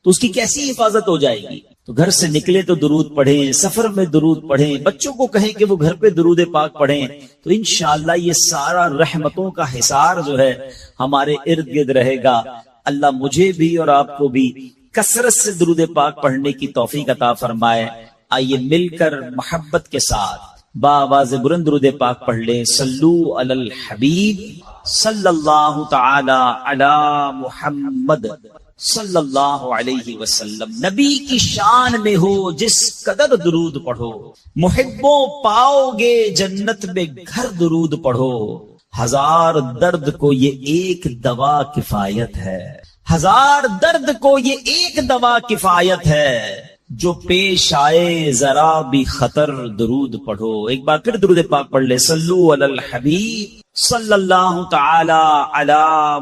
تو اس کی کیسی حفاظت ہو جائے گی. تو گھر سے نکلے تو درود پڑھیں, سفر میں درود پڑھیں, بچوں کو کہیں کہ وہ گھر پہ درود پاک پڑھیں, تو انشاءاللہ یہ سارا رحمتوں کا حصار جو ہے ہمارے ارد گرد رہے گا. اللہ مجھے بھی اور آپ کو بھی کثرت سے درود پاک پڑھنے کی توفیق عطا فرمائے. آئیے مل کر محبت کے ساتھ بآواز بلند درود پاک پڑھ لیں. صلو علی الحبیب صلی اللہ تعالی علی محمد صلی اللہ علیہ وسلم نبی کی شان میں ہو جس قدر درود پڑھو، محبوں پاؤ گے جنت میں گھر درود پڑھو، ہزار درد کو یہ ایک دوا کفایت ہے، ہزار درد کو یہ ایک دوا کفایت ہے، جو پیش آئے ذرا بھی خطر درود پڑھو۔ ایک بار پھر درود پاک پڑھ لے، صلو علی الحبیب صلی اللہ تعالی علی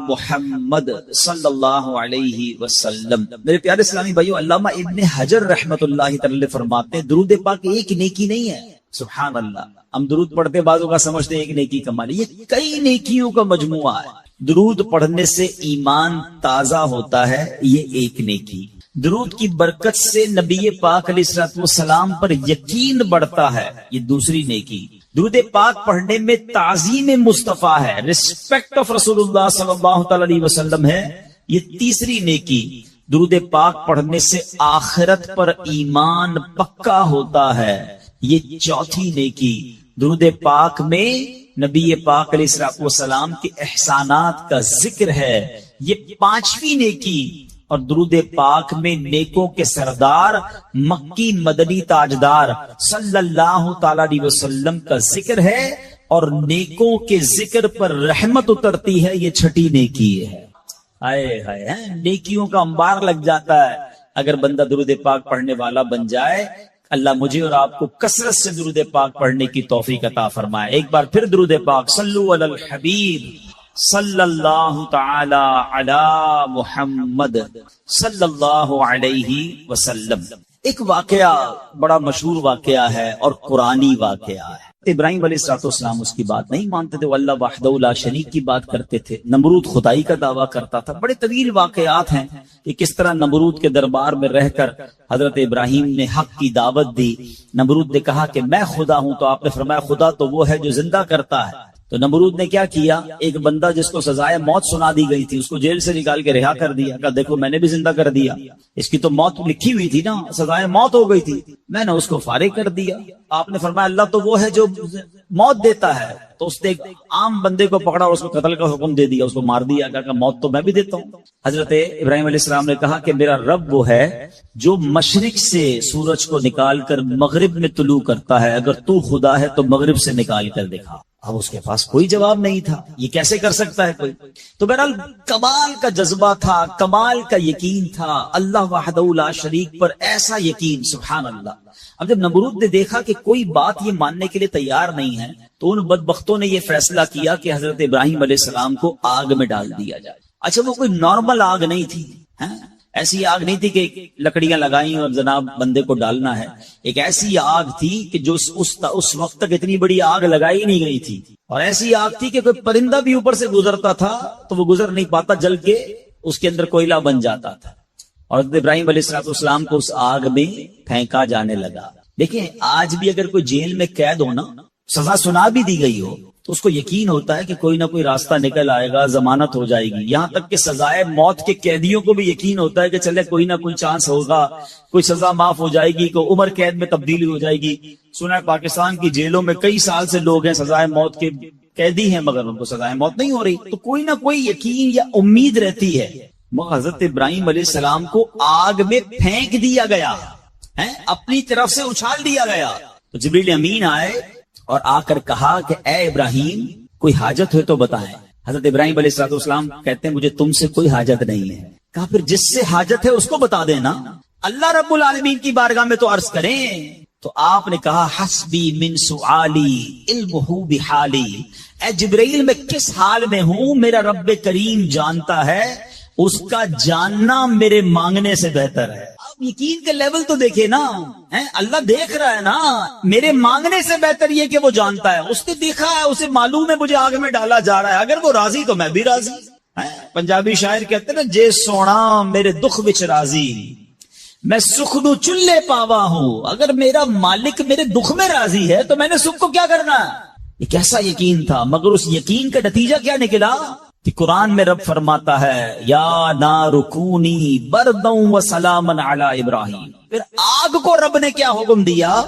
محمد صلی اللہ علیہ وسلم۔ میرے پیارے اسلامی بھائیو، علامہ ابن حجر رحمت اللہ تعالی فرماتے ہیں درود پاک ایک نیکی نہیں ہے۔ سبحان اللہ، ہم درود پڑھتے بعضوں کا سمجھتے ہیں ایک نیکی کمالی، یہ کئی نیکیوں کا مجموعہ ہے۔ درود پڑھنے سے ایمان تازہ ہوتا ہے، یہ ایک نیکی۔ درود کی برکت سے نبی پاک علیہ الصلوۃ والسلام پر یقین بڑھتا ہے، یہ دوسری نیکی۔ درود پاک پڑھنے میں تعظیم مصطفیٰ ہے، ریسپیکٹ آف رسول اللہ صلی اللہ تعالی علیہ وسلم ہے، یہ تیسری نیکی۔ درود پاک پڑھنے سے آخرت پر ایمان پکا ہوتا ہے، یہ چوتھی نیکی۔ درود پاک میں نبی پاک علیہ الصلوۃ والسلام کے احسانات کا ذکر ہے، یہ پانچویں نیکی۔ اور درود پاک میں نیکوں کے سردار مکی مدنی تاجدار صلی اللہ تعالی علیہ وسلم کا ذکر ہے، اور نیکوں کے ذکر پر رحمت اترتی ہے، یہ چھٹی نیکی ہے۔ ہائے ہائے، نیکیوں کا انبار لگ جاتا ہے اگر بندہ درود پاک پڑھنے والا بن جائے۔ اللہ مجھے اور آپ کو کثرت سے درود پاک پڑھنے کی توفیق عطا فرمائے۔ ایک بار پھر درود پاک، صلو علی الحبیب صلی اللہ تعالی علی محمد صلی اللہ علیہ وسلم۔ ایک واقعہ بڑا مشہور واقعہ ہے اور قرآنی واقعہ ہے۔ ابراہیم علیہ السلام اس کی بات نہیں مانتے تھے، وہ اللہ وحدہ لا شریک کی بات کرتے تھے۔ نمرود خدائی کا دعویٰ کرتا تھا۔ بڑے طویل واقعات ہیں کہ کس طرح نمرود کے دربار میں رہ کر حضرت ابراہیم نے حق کی دعوت دی۔ نمرود نے کہا کہ میں خدا ہوں، تو آپ نے فرمایا خدا تو وہ ہے جو زندہ کرتا ہے۔ تو نمرود نے کیا کیا، ایک بندہ جس کو سزائے موت سنا دی گئی تھی اس کو جیل سے نکال کے رہا کر دیا، کہا دیکھو میں نے بھی زندہ کر دیا، اس کی تو موت لکھی ہوئی تھی نا، سزائے موت ہو گئی تھی، میں نے اس کو فارغ کر دیا۔ آپ نے فرمایا اللہ تو وہ ہے جو موت دیتا ہے۔ تو اس نے ایک عام بندے کو پکڑا اور اس کو قتل کا حکم دے دیا، اس کو مار دیا، کہا کہ موت تو میں بھی دیتا ہوں۔ حضرت ابراہیم علیہ السلام نے کہا کہ میرا رب وہ ہے جو مشرق سے سورج کو نکال کر مغرب میں طلوع کرتا ہے، اگر تو خدا ہے تو مغرب سے نکال کر دکھا۔ اب اس کے پاس کوئی جواب نہیں تھا، یہ کیسے کر سکتا ہے کوئی؟ تو بہرحال کمال کا جذبہ تھا، کمال کا یقین تھا اللہ وحدہ لا شریک پر، ایسا یقین، سبحان اللہ۔ اب جب نمرود نے دیکھا کہ کوئی بات یہ ماننے کے لیے تیار نہیں ہے تو ان بدبختوں نے یہ فیصلہ کیا کہ حضرت ابراہیم علیہ السلام کو آگ میں ڈال دیا جائے۔ اچھا وہ کوئی نارمل آگ نہیں تھی، ایسی آگ نہیں تھی کہ لکڑیاں لگائیں اور جناب بندے کو ڈالنا ہے، ایک ایسی آگ تھی کہ جو اس وقت تک اتنی بڑی آگ لگائی نہیں گئی تھی، اور ایسی آگ تھی کہ کوئی پرندہ بھی اوپر سے گزرتا تھا تو وہ گزر نہیں پاتا، جل کے اس کے اندر کوئلہ بن جاتا تھا، اور حضرت ابراہیم علیہ السلام کو اس آگ میں پھینکا جانے لگا۔ دیکھیں آج بھی اگر کوئی جیل میں قید ہو نا، سزا سنا بھی دی گئی ہو تو اس کو یقین ہوتا ہے کہ کوئی نہ کوئی راستہ نکل آئے گا، ضمانت ہو جائے گی۔ یہاں تک کہ سزائے موت کے قیدیوں کو بھی یقین ہوتا ہے کہ چلے کوئی نہ کوئی چانس ہوگا، کوئی سزا معاف ہو جائے گی، کوئی عمر قید میں تبدیلی ہو جائے گی۔ سنا ہے پاکستان کی جیلوں میں کئی سال سے لوگ ہیں سزائے موت کے قیدی ہیں مگر ان کو سزائے موت نہیں ہو رہی، تو کوئی نہ کوئی یقین یا امید رہتی ہے۔ حضرت ابراہیم علیہ السلام کو آگ میں پھینک دیا گیا، اپنی طرف سے اچھال دیا گیا۔ تو جبریل امین آئے اور آ کر کہا کہ اے ابراہیم کوئی حاجت ہے تو بتائیں۔ حضرت ابراہیم علیہ السلام کہتے ہیں مجھے تم سے کوئی حاجت نہیں ہے۔ کہا پھر جس سے حاجت ہے اس کو بتا دینا، اللہ رب العالمین کی بارگاہ میں تو عرض کریں۔ تو آپ نے کہا حسبی من سؤالی علمہ بحالی، اے جبرائیل میں کس حال میں ہوں میرا رب کریم جانتا ہے، اس کا جاننا میرے مانگنے سے بہتر ہے۔ یقین کے لیول تو دیکھے نا، اللہ دیکھ رہا ہے نا، میرے مانگنے سے بہتر یہ کہ وہ جانتا ہے، اس نے دیکھا ہے، اسے معلوم ہے مجھے آگ میں ڈالا جا رہا ہے، اگر وہ راضی تو میں بھی راضی۔ پنجابی شاعر کہتے ہیں نا، جے سونا میرے دکھ وچ راضی میں سکھ نو چلے پاوا ہوں، اگر میرا مالک میرے دکھ میں راضی ہے تو میں نے سکھ کو کیا کرنا ہے۔ یہ کیسا یقین تھا، مگر اس یقین کا نتیجہ کیا نکلا کہ قرآن میں رب فرماتا ہے یا نار کونی برداً و سلاما علی ابراہیم۔ پھر آگ کو رب نے کیا حکم دیا،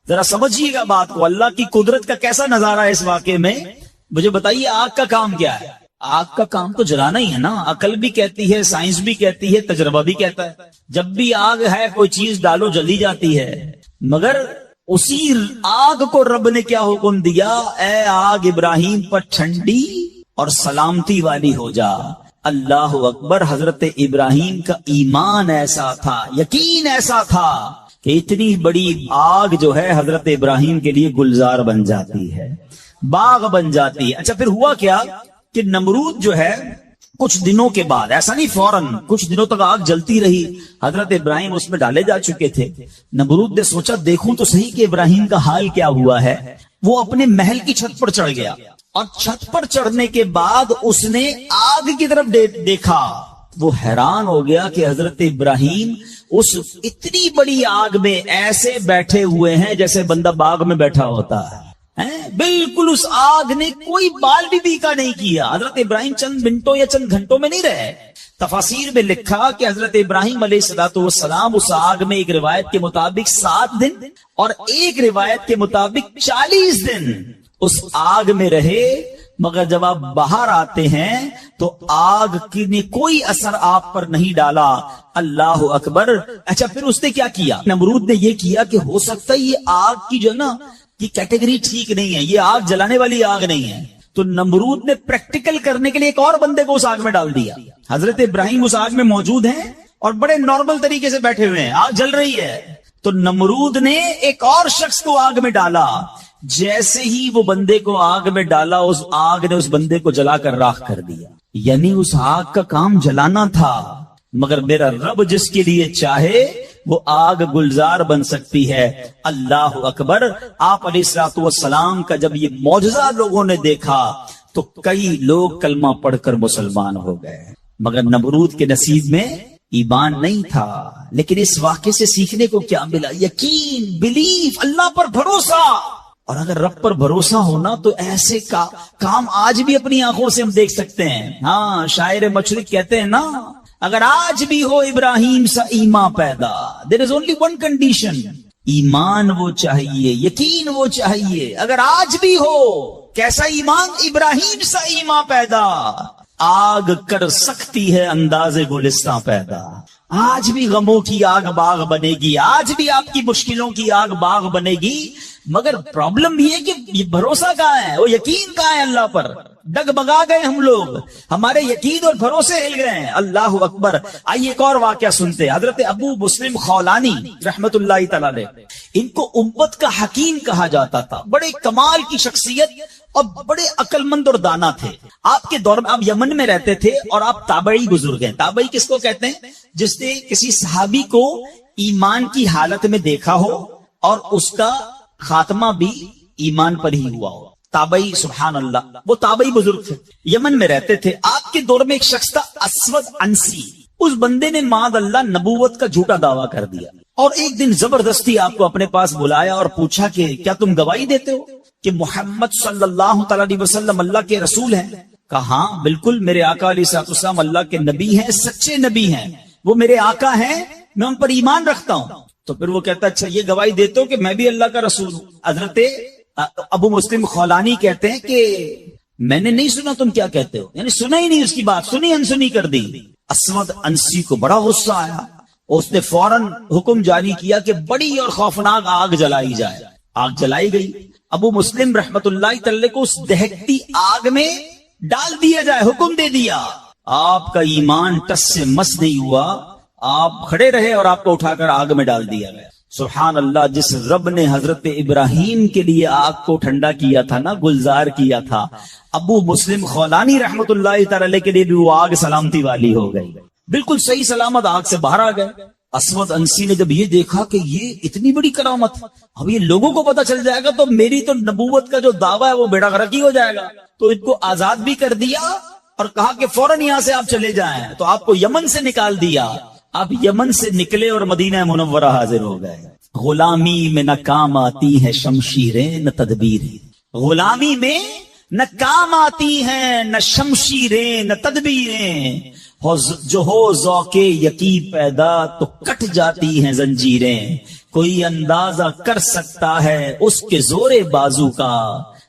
ذرا سمجھیے گا بات کو، اللہ کی قدرت کا کیسا نظارہ ہے اس واقعے میں۔ مجھے بتائیے آگ کا کام کیا ہے؟ آگ کا کام تو جلانا ہی ہے نا. عقل بھی کہتی ہے, سائنس بھی کہتی ہے, تجربہ بھی کہتا ہے, جب بھی آگ ہے کوئی چیز ڈالو جلی جاتی ہے. مگر اسی آگ کو رب نے کیا حکم دیا, اے آگ ابراہیم پر ٹھنڈی اور سلامتی والی ہو جا. اللہ اکبر. حضرت ابراہیم کا ایمان ایسا تھا, یقین ایسا تھا کہ اتنی بڑی آگ جو ہے حضرت ابراہیم کے لیے گلزار بن جاتی ہے, باغ بن جاتی ہے. اچھا پھر ہوا کیا کہ نمرود جو ہے کچھ دنوں کے بعد, ایسا نہیں فوراً, کچھ دنوں تک آگ جلتی رہی. حضرت ابراہیم اس میں ڈالے جا چکے تھے. نمرود نے سوچا دیکھوں تو صحیح کہ ابراہیم کا حال کیا ہوا ہے. وہ اپنے محل کی چھت پر چڑھ گیا, اور چھت پر چڑھنے کے بعد اس نے آگ کی طرف دیکھا. وہ حیران ہو گیا کہ حضرت ابراہیم اس اتنی بڑی آگ میں ایسے بیٹھے ہوئے ہیں جیسے بندہ باغ میں بیٹھا ہوتا ہے. بالکل اس آگ نے کوئی بال بھی بیکا نہیں کیا. حضرت ابراہیم چند منٹوں یا چند گھنٹوں میں نہیں رہے. تفاسیر میں لکھا کہ حضرت ابراہیم علیہ السلام اس آگ میں ایک روایت کے مطابق 7 دن اور ایک روایت کے مطابق 40 دن اس آگ میں رہے. مگر جب آپ باہر آتے ہیں تو آگ کی نے کوئی اثر آپ پر نہیں ڈالا. اللہ اکبر. اچھا پھر اس نے کیا کیا, نمرود نے یہ کیا کہ ہو سکتا ہے یہ آگ کی جو نا یہ کیٹیگری ٹھیک نہیں ہے, یہ آگ جلانے والی آگ نہیں ہے. تو نمرود نے پریکٹیکل کرنے کے لیے ایک اور بندے کو اس آگ میں ڈال دیا. حضرت ابراہیم اس آگ میں موجود ہیں اور بڑے نارمل طریقے سے بیٹھے ہوئے ہیں, آگ جل رہی ہے. تو نمرود نے ایک اور شخص کو آگ میں ڈالا. جیسے ہی وہ بندے کو آگ میں ڈالا, اس آگ نے اس بندے کو جلا کر راکھ کر دیا. یعنی اس آگ کا کام جلانا تھا, مگر میرا رب جس کے لیے چاہے وہ آگ گلزار بن سکتی ہے. اللہ اکبر. آپ علیہ الصلوۃ والسلام کا جب یہ معجزہ لوگوں نے دیکھا تو کئی لوگ کلمہ پڑھ کر مسلمان ہو گئے. مگر نمرود کے نصیب میں ایمان نہیں تھا. لیکن اس واقعے سے سیکھنے کو کیا ملا؟ یقین, بلیف, اللہ پر بھروسہ. اور اگر رب پر بھروسہ ہونا تو ایسے کام آج بھی اپنی آنکھوں سے ہم دیکھ سکتے ہیں. ہاں, شاعر مشرق کہتے ہیں نا, اگر آج بھی ہو ابراہیم سا ایمان پیدا, there is only one condition, ایمان وہ چاہیے, یقین وہ چاہیے. اگر آج بھی ہو کیسا ایمان, ابراہیم سا ایمان پیدا, آگ کر سکتی ہے انداز گلستان پیدا. آج بھی غموں کی آگ باغ بنے گی, آج بھی آپ کی مشکلوں کی آگ باغ بنے گی. مگر پرابلم یہ ہے کہ یہ بھروسہ کہاں ہے, وہ یقین کہاں ہے اللہ پر. ڈگمگا گئے ہم لوگ, ہمارے یقین اور بھروسے ہل گئے ہیں. اللہ اکبر. آئیے ایک اور واقعہ سنتے ہیں. حضرت ابو مسلم خولانی رحمت اللہ تعالی علیہ, ان کو امت کا حکیم کہا جاتا تھا. بڑے کمال کی شخصیت اور بڑے عقل مند اور دانا تھے. آپ کے دور میں آپ یمن میں رہتے تھے اور آپ تابعی بزرگ ہیں. تابعی کس کو کہتے ہیں؟ جس نے کسی صحابی کو ایمان کی حالت میں دیکھا ہو اور اس کا خاتمہ بھی ایمان پر ہی ہوا ہو. تابعی, سبحان اللہ. وہ تابعی بزرگ تھے, یمن میں رہتے تھے. آپ کے دور میں ایک شخص تھا اسود انسی. اس بندے نے معاذ اللہ نبوت کا جھوٹا دعویٰ کر دیا اور ایک دن زبردستی آپ کو اپنے پاس بلایا اور پوچھا کہ کیا تم گواہی دیتے ہو کہ محمد صلی اللہ تعالی علیہ وسلم اللہ کے رسول ہیں؟ کہا ہاں بالکل, میرے آقا علیہ السلام اللہ کے نبی ہیں, سچے نبی ہیں, وہ میرے آقا ہیں, میں ان پر ایمان رکھتا ہوں. تو پھر وہ کہتا اچھا یہ گواہی دیتے ہو کہ میں بھی اللہ کا رسول ہوں؟ حضرت ابو مسلم خولانی کہتے ہیں کہ میں نے نہیں سنا تم کیا کہتے ہو, یعنی سنا ہی نہیں اس کی بات, سنی انسنی کر دی. اسود انسی کو بڑا غصہ آیا, اس نے فوراً حکم جاری کیا کہ بڑی اور خوفناک آگ جلائی جائے. آگ جلائی گئی. ابو مسلم رحمت اللہ تعالی کو اس دہکتی آگ میں ڈال دیا جائے, حکم دے دیا. آپ کا ایمان ٹس سے مس نہیں ہوا, آپ کھڑے رہے اور آپ کو اٹھا کر آگ میں ڈال دیا گیا. سبحان اللہ. جس رب نے حضرت ابراہیم کے لیے آگ کو ٹھنڈا کیا تھا نا, گلزار کیا تھا, ابو مسلم خولانی رحمت اللہ تعالی کے لیے بھی وہ آگ سلامتی والی ہو گئی. بالکل صحیح سلامت آگ سے باہر آ گئے. اسود انسی نے جب یہ دیکھا کہ یہ اتنی بڑی کرامت, اب یہ لوگوں کو پتا چل جائے گا تو میری تو نبوت کا جو دعویٰ ہے وہ بیڑا غرق ہی ہو جائے گا. تو ان کو آزاد بھی کر دیا اور کہا کہ فوراً یہاں سے آپ چلے جائیں. تو آپ کو یمن سے نکال دیا. آپ یمن سے نکلے اور مدینہ منورہ حاضر ہو گئے. غلامی میں نہ کام آتی ہے شمشیریں نہ تدبیریں, غلامی میں نہ کام آتی ہیں نہ شمشیریں نہ تدبیریں, جو ہو ذوق یقین پیدا تو کٹ جاتی ہیں زنجیریں. کوئی اندازہ کر سکتا ہے اس کے زور بازو کا,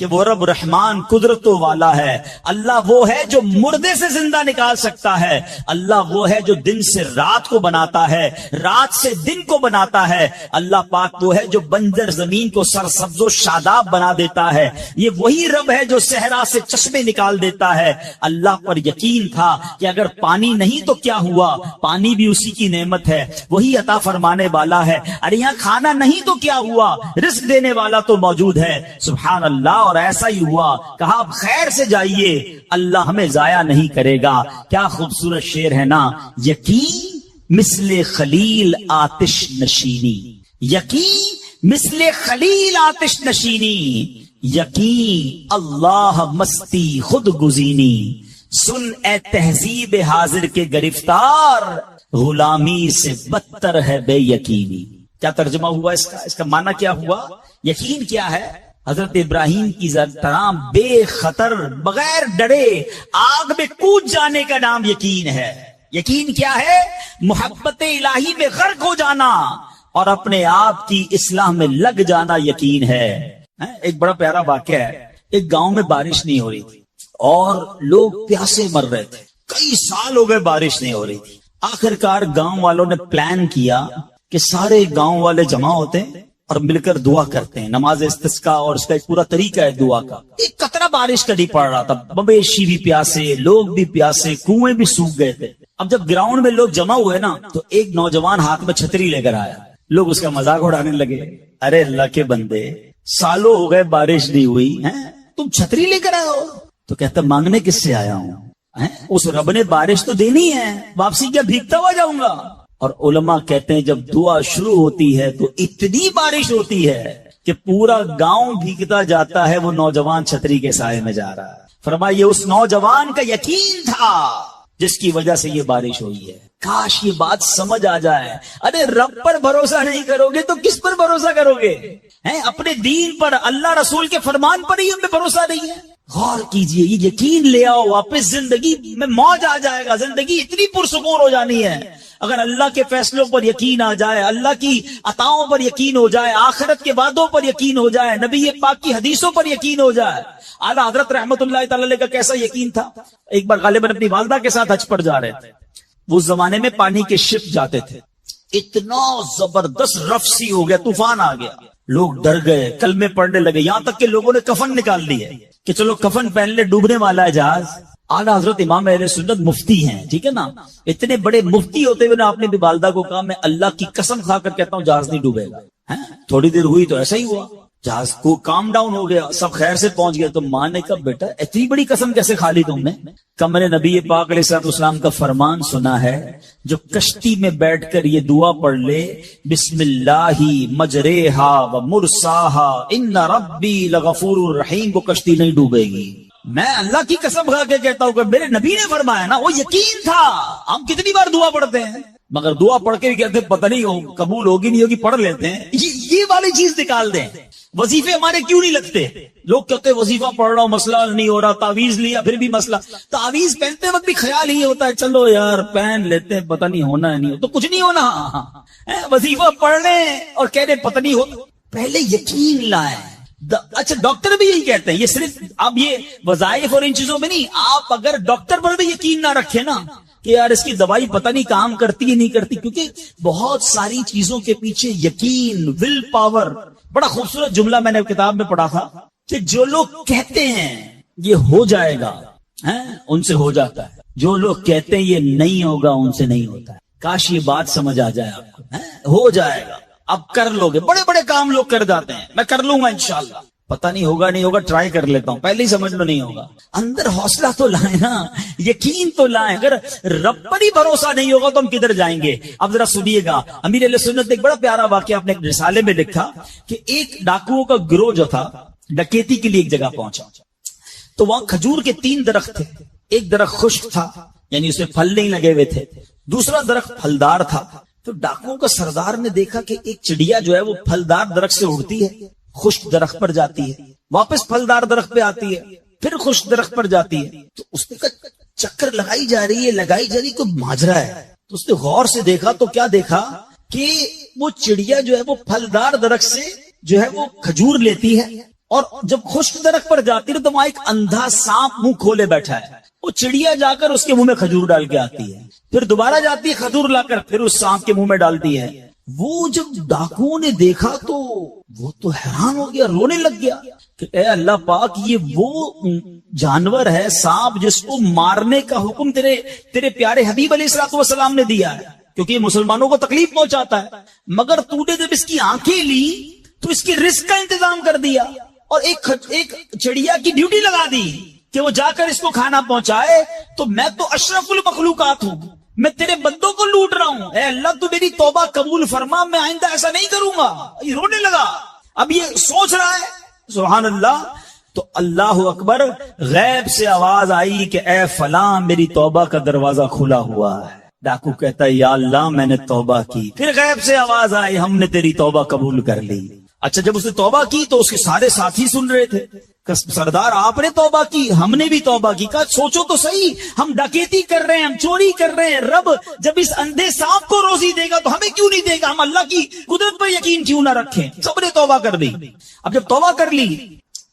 کہ وہ رب رحمان قدرتوں والا ہے. اللہ وہ ہے جو مردے سے زندہ نکال سکتا ہے. اللہ وہ ہے جو دن سے رات کو بناتا ہے, رات سے دن کو بناتا ہے. اللہ پاک وہ ہے جو بنجر زمین کو سرسبز و شاداب بنا دیتا ہے. یہ وہی رب ہے جو صحرا سے چشمے نکال دیتا ہے. اللہ پر یقین تھا کہ اگر پانی نہیں تو کیا ہوا, پانی بھی اسی کی نعمت ہے, وہی عطا فرمانے والا ہے. ارے یہاں کھانا نہیں تو کیا ہوا, رزق دینے والا تو موجود ہے. سبحان اللہ. اور ایسا ہی ہوا, کہا اب خیر سے جائیے, اللہ ہمیں ضائع نہیں کرے گا. کیا خوبصورت شعر ہے نا. یقین مثل خلیل آتش نشینی, یقین مثل خلیل آتش نشینی, یقین اللہ مستی خود گزینی. سن اے تہذیب حاضر کے گرفتار, غلامی سے بدتر ہے بے یقینی. کیا ترجمہ ہوا اس کا معنی کیا ہوا؟ یقین کیا ہے؟ حضرت ابراہیم کی طرح بے خطر بغیر ڈرے آگ میں کود جانے کا نام یقین ہے. یقین کیا ہے؟ محبت الہی میں غرق ہو جانا اور اپنے آپ کی اصلاح میں لگ جانا یقین ہے. ایک بڑا پیارا واقعہ ہے. ایک گاؤں میں بارش نہیں ہو رہی تھی اور لوگ پیاسے مر رہے تھے. کئی سال ہو گئے بارش نہیں ہو رہی تھی. آخرکار گاؤں والوں نے پلان کیا کہ سارے گاؤں والے جمع ہوتے ہیں اور مل کر دعا کرتے ہیں. نماز استسقاء اور اس کا ایک پورا طریقہ ہے دعا کا. ایک قطرہ بارش کا نہیں پڑ رہا تھا, مویشی بھی پیاسے, لوگ بھی پیاسے, کنویں بھی سوکھ گئے تھے. اب جب گراؤنڈ میں لوگ جمع ہوئے نا تو ایک نوجوان ہاتھ میں چھتری لے کر آیا. لوگ اس کا مذاق اڑانے لگے. ارے اللہ کے بندے, سالوں ہو گئے بارش نہیں ہوئی, تم چھتری لے کر آئے ہو؟ تو کہتا مانگنے کس سے آیا ہوں, اس رب نے بارش تو دینی ہے, واپسی کیا بھیگتا ہوا جاؤں گا. اور علماء کہتے ہیں جب دعا شروع ہوتی ہے تو اتنی بارش ہوتی ہے کہ پورا گاؤں بھیگتا جاتا ہے, وہ نوجوان چھتری کے سائے میں جا رہا ہے. فرمایا یہ اس نوجوان کا یقین تھا جس کی وجہ سے یہ بارش ہوئی ہے. کاش یہ بات سمجھ آ جائے. ارے رب پر بھروسہ نہیں کرو گے تو کس پر بھروسہ کرو گے؟ اپنے دین پر, اللہ رسول کے فرمان پر ہی ہمیں بھروسہ نہیں ہے. غور کیجئے, یہ یقین لے آؤ واپس, زندگی میں موج آ جائے گا. زندگی اتنی پرسکون ہو جانی ہے اگر اللہ کے فیصلوں پر یقین آ جائے, اللہ کی عطاؤں پر یقین ہو جائے, آخرت کے وعدوں پر یقین ہو جائے, نبی پاک کی حدیثوں پر یقین ہو جائے. اعلیٰ حضرت رحمت اللہ تعالی علیہ کا کیسا یقین تھا. ایک بار غالباً اپنی والدہ کے ساتھ حج پر جا رہے تھے. اس زمانے میں پانی کے شپ جاتے تھے. اتنا زبردست رف سی ہو گیا, طوفان آ گیا, لوگ ڈر گئے, کلمے پڑھنے لگے, یہاں تک کہ لوگوں نے کفن نکال لی ہے کہ چلو کفن پہن لے, ڈوبنے والا ہے جہاز. اعلیٰ حضرت امام اہل سنت مفتی ہیں, ٹھیک ہے نا, اتنے بڑے مفتی ہوتے ہوئے آپ نے بھی والدہ کو کہا میں اللہ کی قسم کھا کر کہتا ہوں جہاز نہیں ڈوبے گا. تھوڑی دیر ہوئی تو ایسا ہی ہوا, جہاز کو کام ڈاؤن ہو گیا, سب خیر سے پہنچ گئے. تو ماں نے کہا بیٹا اتنی بڑی قسم کیسے کھا لی تم نے؟ کمرے نبی پاک علیہ الصلوۃ والسلام کا فرمان سنا ہے, جو کشتی میں بیٹھ کر یہ دعا پڑھ لے, بسم اللہ مجریہا و مرساہا ان ربی لغفور الرحیم, کو کشتی نہیں ڈوبے گی. میں اللہ کی قسم کھا کے کہتا ہوں کہ میرے نبی نے فرمایا نا, وہ یقین تھا. ہم کتنی بار دعا پڑھتے ہیں مگر دعا پڑھ کے بھی کہتے ہیں پتہ نہیں قبول ہوگی نہیں ہوگی, پڑھ لیتے ہیں. یہ والی چیز نکال دیں. وظیفے ہمارے کیوں نہیں لگتے؟ لوگ کہتے ہیں وظیفہ پڑھ رہا ہوں مسئلہ نہیں ہو رہا, تعویذ لیا پھر بھی مسئلہ. تعویذ پہنتے وقت بھی خیال ہی ہوتا ہے چلو یار پہن لیتے ہیں, پتہ نہیں ہونا ہے نہیں ہو تو کچھ نہیں ہونا. وظیفہ پڑھ لیں اور کہہ رہے پتہ نہیں ہو, پہلے یقین لائیں. اچھا ڈاکٹر بھی یہی کہتے ہیں, یہ صرف اب یہ وظائف اور ان چیزوں میں نہیں, آپ اگر ڈاکٹر پر بھی یقین نہ رکھیں نا کہ یار اس کی دوائی پتہ نہیں کام کرتی ہے نہیں کرتی, کیونکہ بہت ساری چیزوں کے پیچھے یقین, ول پاور. بڑا خوبصورت جملہ میں نے کتاب میں پڑھا تھا کہ جو لوگ کہتے ہیں یہ ہو جائے گا ان سے ہو جاتا ہے, جو لوگ کہتے ہیں یہ نہیں ہوگا ان سے نہیں ہوتا ہے. کاش یہ بات سمجھ آ جائے آپ کو, ہو جائے گا. اب کر لو گے, بڑے بڑے کام لوگ کر جاتے ہیں, میں کر لوں گا انشاءاللہ, پتہ نہیں ہوگا نہیں ہوگا, ٹرائی کر لیتا ہوں, پہلے ہی سمجھ لو نہیں ہوگا. اندر حوصلہ تو لائیں نا, یقین تو لائیں. اگر رب پر ہی بھروسہ نہیں ہوگا تو ہم کدھر جائیں گے؟ اب ذرا سنیے گا, امیر علیہ سنت نے ایک بڑا پیارا واقعہ اپنے رسالے میں لکھا کہ ایک ڈاکوؤں کا گروہ جو تھا ڈکیتی کے لیے ایک جگہ پہنچا, تو وہاں کھجور کے 3 درخت تھے. ایک درخت خشک تھا یعنی اس میں پھل نہیں لگے ہوئے تھے, دوسرا درخت پھلدار تھا. تو ڈاکوؤں کا سردار نے دیکھا کہ ایک چڑیا جو ہے وہ پھلدار درخت سے اڑتی ہے, خشک درخت پر جاتی ہے, واپس پھلدار درخت پہ آتی ہے, پھر خشک درخت پر جاتی ہے. تو اس نے کہا چکر لگائی جا رہی ہے, کوئی ماجرا ہے. تو اس نے غور سے دیکھا تو کیا دیکھا کہ وہ چڑیا جو ہے وہ پھلدار درخت سے جو ہے وہ کھجور لیتی ہے اور جب خشک درخت پر جاتی ہے تو وہاں ایک اندھا سانپ منہ کھولے بیٹھا ہے، وہ چڑیا جا کر اس کے منہ میں کھجور ڈال کے آتی ہے، پھر دوبارہ جاتی ہے کھجور لا کر پھر اس سانپ کے منہ میں ڈالتی ہے۔ وہ جب ڈاکوؤں نے دیکھا تو وہ تو حیران ہو گیا، رونے لگ گیا کہ اے اللہ پاک، یہ وہ جانور ہے سانپ جس کو مارنے کا حکم تیرے پیارے حبیب علیہ الصلوۃ والسلام نے دیا ہے، کیونکہ یہ مسلمانوں کو تکلیف پہنچاتا ہے، مگر تو نے جب اس کی آنکھیں لی تو اس کی رزق کا انتظام کر دیا اور ایک چڑیا کی ڈیوٹی لگا دی کہ وہ جا کر اس کو کھانا پہنچائے۔ تو میں تو اشرف المخلوقات ہوں، میں تیرے بندوں کو لوٹ رہا ہوں، اے اللہ تو میری توبہ قبول فرما، میں آئندہ ایسا نہیں کروں گا۔ یہ رونے لگا، اب یہ سوچ رہا ہے سبحان اللہ۔ تو اللہ اکبر، غیب سے آواز آئی کہ اے فلاں، میری توبہ کا دروازہ کھلا ہوا ہے۔ ڈاکو کہتا ہے یا اللہ میں نے توبہ کی، پھر غیب سے آواز آئی ہم نے تیری توبہ قبول کر لی۔ اچھا، جب اس نے توبہ کی تو اس کے سارے ساتھی سن رہے تھے کہ سردار آپ نے توبہ کی، ہم نے بھی توبہ کی۔ کہا سوچو تو صحیح، ہم ڈکیتی کر رہے ہیں، ہم چوری کر رہے ہیں، رب جب اس اندھے سانپ کو روزی دے گا تو ہمیں کیوں نہیں دے گا؟ ہم اللہ کی قدرت پر یقین کیوں نہ رکھیں؟ سب نے توبہ کر دی۔ اب جب توبہ کر لی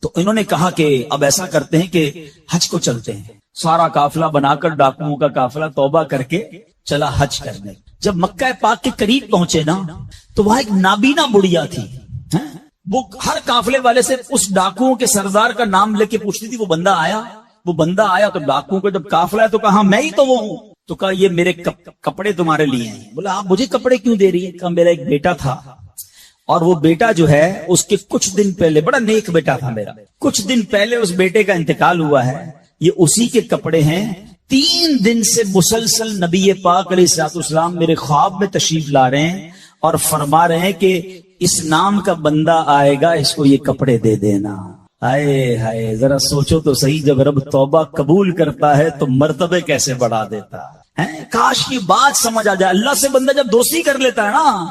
تو انہوں نے کہا کہ اب ایسا کرتے ہیں کہ حج کو چلتے ہیں۔ سارا قافلہ بنا کر ڈاکوؤں کا قافلہ توبہ کر کے چلا حج کرنے۔ جب مکہ پاک کے قریب پہنچے نا تو وہاں ایک نابینا بڑھیا تھی، وہ ہر قافلے والے سے اس ڈاکوؤں کے سردار کا نام لے کے پوچھتی تھی وہ بندہ آیا تو ڈاکوؤں کو جب قافلہ ہے تو کہا میں ہی تو وہ ہوں، تو کہا یہ میرے کپڑے تمہارے لیے ہیں۔ بولا آپ مجھے کپڑے کیوں دے رہی ہے؟ کہا میرا ایک بیٹا تھا اور وہ بیٹا جو ہے اس کے کچھ دن پہلے، بڑا نیک بیٹا تھا میرا، کچھ دن پہلے اس بیٹے کا انتقال ہوا ہے، یہ اسی کے کپڑے ہیں۔ 3 دن سے مسلسل نبی پاک علیہ الصلوۃ والسلام میرے خواب میں تشریف لا رہے ہیں اور فرما رہے ہیں کہ اس نام کا بندہ آئے گا، اس کو یہ کپڑے دے دینا۔ ہائے ہائے، ذرا سوچو تو صحیح، جب رب توبہ قبول کرتا ہے تو مرتبے کیسے بڑھا دیتا ہے۔ کاش یہ بات سمجھ آ جائے۔ اللہ سے بندہ جب دوستی کر لیتا ہے نا،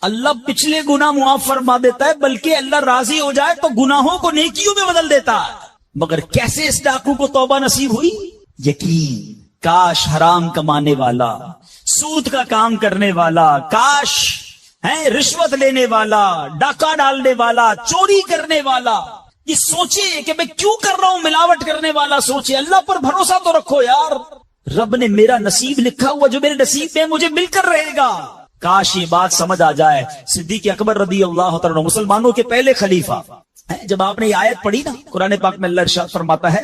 اللہ پچھلے گناہ معاف فرما دیتا ہے، بلکہ اللہ راضی ہو جائے تو گناہوں کو نیکیوں میں بدل دیتا ہے۔ مگر کیسے اس ڈاکو کو توبہ نصیب ہوئی؟ یقین، کاش حرام کمانے والا، سود کا کام کرنے والا، کاش رشوت لینے والا، ڈاکہ ڈالنے والا، چوری کرنے والا یہ سوچے کہ میں کیوں کر رہا ہوں، ملاوٹ کرنے والا سوچے۔ اللہ پر بھروسہ تو رکھو یار، رب نے میرا نصیب لکھا ہوا، جو میرے نصیب میں مجھے مل کر رہے گا۔ کاش یہ بات سمجھ آ جائے۔ صدیق اکبر رضی اللہ تعالیٰ مسلمانوں کے پہلے خلیفہ، جب آپ نے یہ آیت پڑھی نا قرآن پاک میں، اللہ ارشاد فرماتا ہے